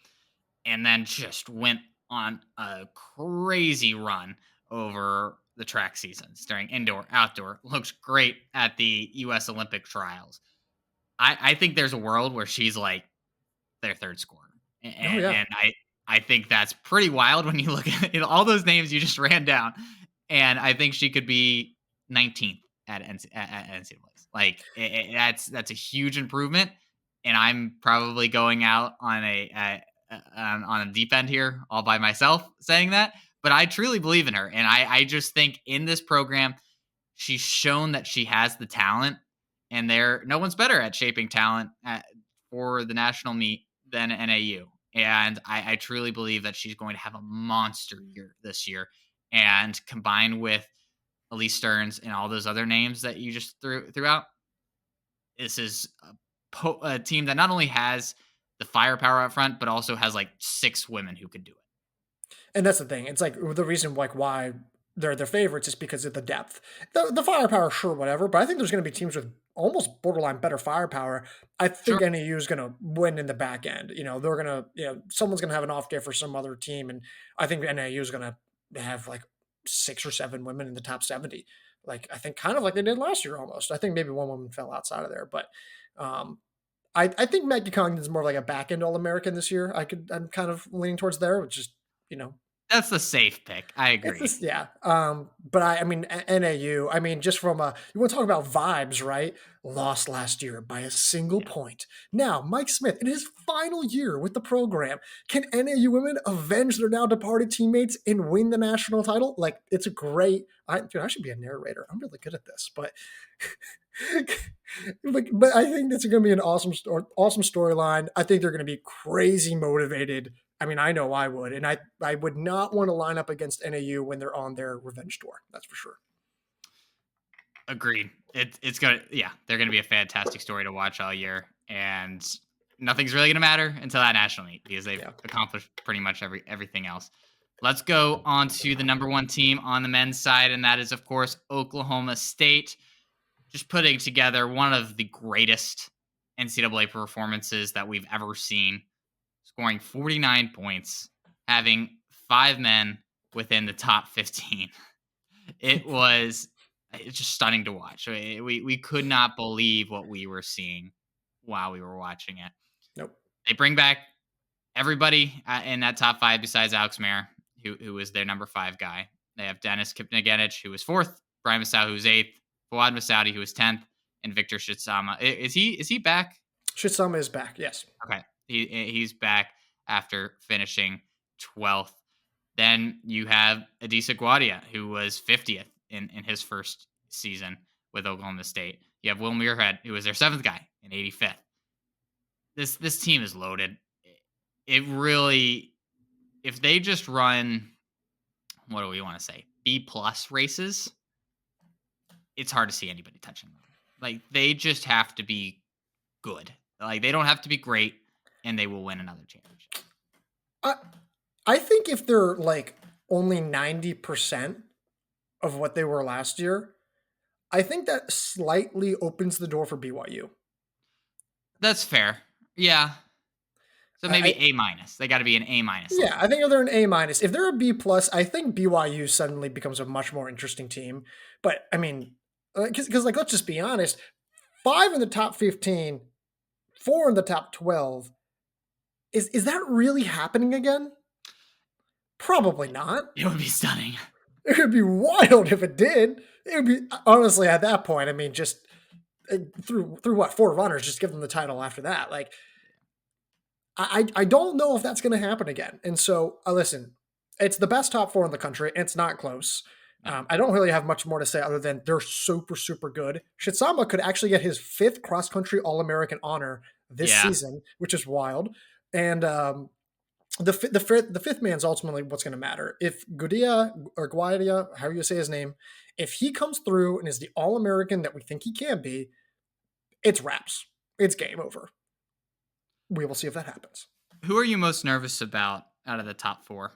and then just went on a crazy run over the track seasons during indoor, outdoor. Looks great at the U.S. Olympic trials. I think there's a world where she's like their third scorer, Oh, yeah. and I think that's pretty wild when you look at all those names you just ran down, and I think she could be 19th at NCAA's. Like that's a huge improvement, and I'm probably going out on on a deep end here all by myself saying that, but I truly believe in her, and I just think in this program she's shown that she has the talent, and there no one's better at shaping talent for the national meet than NAU. And I truly believe that she's going to have a monster year this year. And combined with Elise Stearns and all those other names that you just threw out, this is a team that not only has the firepower up front, but also has like 6 women who could do it. And that's the thing. It's like the reason like why they're their favorites is because of the depth. The firepower, sure, whatever. But I think there's going to be teams with almost borderline better firepower. I think Sure. NAU is going to win in the back end. They're going to, someone's going to have an off day for some other team, and I think NAU is going to have like 6 or 7 women in the top 70. Like I think kind of like they did last year almost. I think maybe one woman fell outside of there, but um, I think Maggie Congdon is more like a back end All American this year. I'm kind of leaning towards there, which is you know That's the safe pick. I it's agree. just yeah. But I mean NAU. I mean, just from you want to talk about vibes, right? Lost last year by a single Yeah. point. Now, Mike Smith, in his final year with the program, can NAU women avenge their now departed teammates and win the national title? Like, it's a great. I should be a narrator. I'm really good at this, but. but I think it's going to be an awesome storyline. I think they're going to be crazy motivated. I mean, I know I would, and I would not want to line up against NAU when they're on their revenge tour. That's for sure. Agreed. It's gonna, yeah, they're gonna be a fantastic story to watch all year, and nothing's really going to matter until that national meet because they've Yeah. accomplished pretty much everything else. Let's go on to the number one team on the men's side, and that is, of course, Oklahoma State. Just putting together one of the greatest NCAA performances that we've ever seen, scoring 49 points, having 5 men within the top 15. It's just stunning to watch. We could not believe what we were seeing while we were watching it. Nope. They bring back everybody in that top 5 besides Alex Mayer, who was their number 5 guy. They have Dennis Kipnigenich, who was 4th, Brian Masau, who was 8th, Fawad Masaudi, who was 10th, and Victor Shitsama. Is he back? Shitsama is back, yes. Okay. He's back after finishing 12th. Then you have Adisa Guadia, who was 50th in his first season with Oklahoma State. You have Will Muirhead, who was their 7th guy in 85th. This team is loaded. It really, if they just run, what do we want to say, B+ races, it's hard to see anybody touching them. Like, they just have to be good. Like, they don't have to be great, and they will win another championship. I think if they're like only 90% of what they were last year, I think that slightly opens the door for BYU. That's fair. Yeah. So maybe A-. They got to be an A-. Yeah, I think if they're an A-, if they're a B+, I think BYU suddenly becomes a much more interesting team. But I mean, because like, let's just be honest, 5 in the top 15, 4 in the top 12. Is that really happening again? Probably not. It would be stunning. It would be wild if it did. It would be, honestly, at that point, I mean, just through what, 4 runners, just give them the title after that. Like, I don't know if that's going to happen again. And so, listen, it's the best top 4 in the country. And it's not close. I don't really have much more to say other than they're super, super good. Shitsama could actually get his 5th cross-country All-American honor this season, which is wild. And the 5th man's ultimately what's going to matter. If Guadia, however you say his name, if he comes through and is the All-American that we think he can be, it's wraps. It's game over. We will see if that happens. Who are you most nervous about out of the top 4?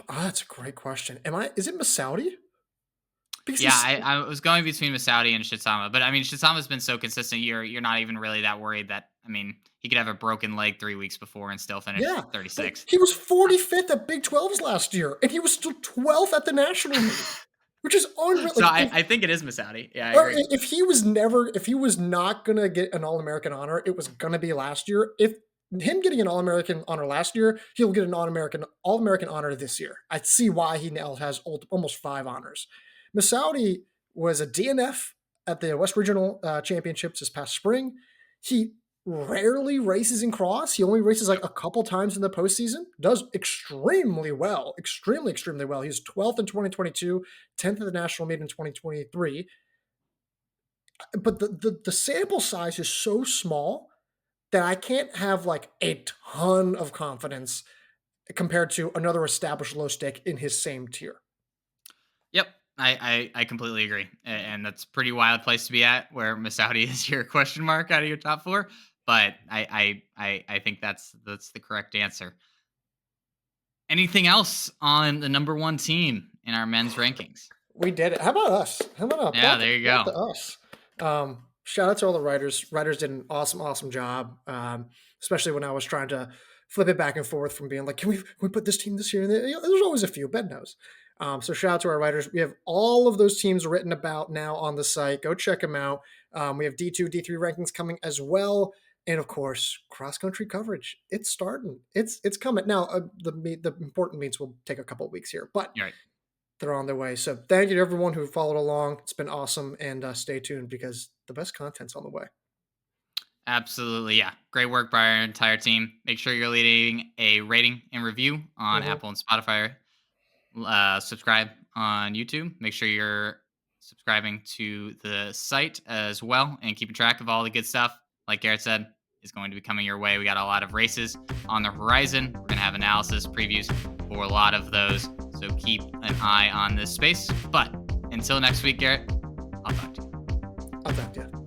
That's a great question. Is it Masaudi? Because I was going between Masaudi and Shitsama, but I mean, Shitsama's been so consistent. You're not even really that worried that, I mean, he could have a broken leg 3 weeks before and still finish 36. He was 45th at Big 12s last year, and he was still 12th at the national meet, which is unreal. So I think it is Masaudi. Yeah, I agree. If he was not gonna get an All-American honor, it was gonna be last year. If him getting an All-American honor last year, he'll get an All-American honor this year. I see why he now has almost 5 honors. Masaudi was a DNF at the West Regional Championships this past spring. He rarely races in cross. He only races like a couple times in the postseason. Does extremely well. Extremely, extremely well. He's 12th in 2022, 10th at the national meet in 2023. But the sample size is so small that I can't have like a ton of confidence compared to another established low stick in his same tier. Yep. I completely agree. And that's a pretty wild place to be at, where Masaudi is your question mark out of your top 4. But I think that's the correct answer. Anything else on the number 1 team in our men's rankings? We did it. How about us? There you go. Us. Shout out to all the writers. Writers did an awesome job, especially when I was trying to flip it back and forth from being like, can we put this team this year? And there's always a few. Ben knows. So shout out to our writers. We have all of those teams written about now on the site. Go check them out. We have D2, D3 rankings coming as well. And of course, cross-country coverage. It's starting. It's coming. Now, the important meets will take a couple of weeks here, but they're on their way. So thank you to everyone who followed along. It's been awesome. And stay tuned because the best content's on the way. Absolutely. Yeah. Great work by our entire team. Make sure you're leaving a rating and review on Apple and Spotify. Subscribe on YouTube. Make sure you're subscribing to the site as well and keeping track of all the good stuff. Like Garrett said, is going to be coming your way. We got a lot of races on the horizon. We're going to have analysis previews for a lot of those. So keep an eye on this space. But until next week, Garrett, I'll talk to you.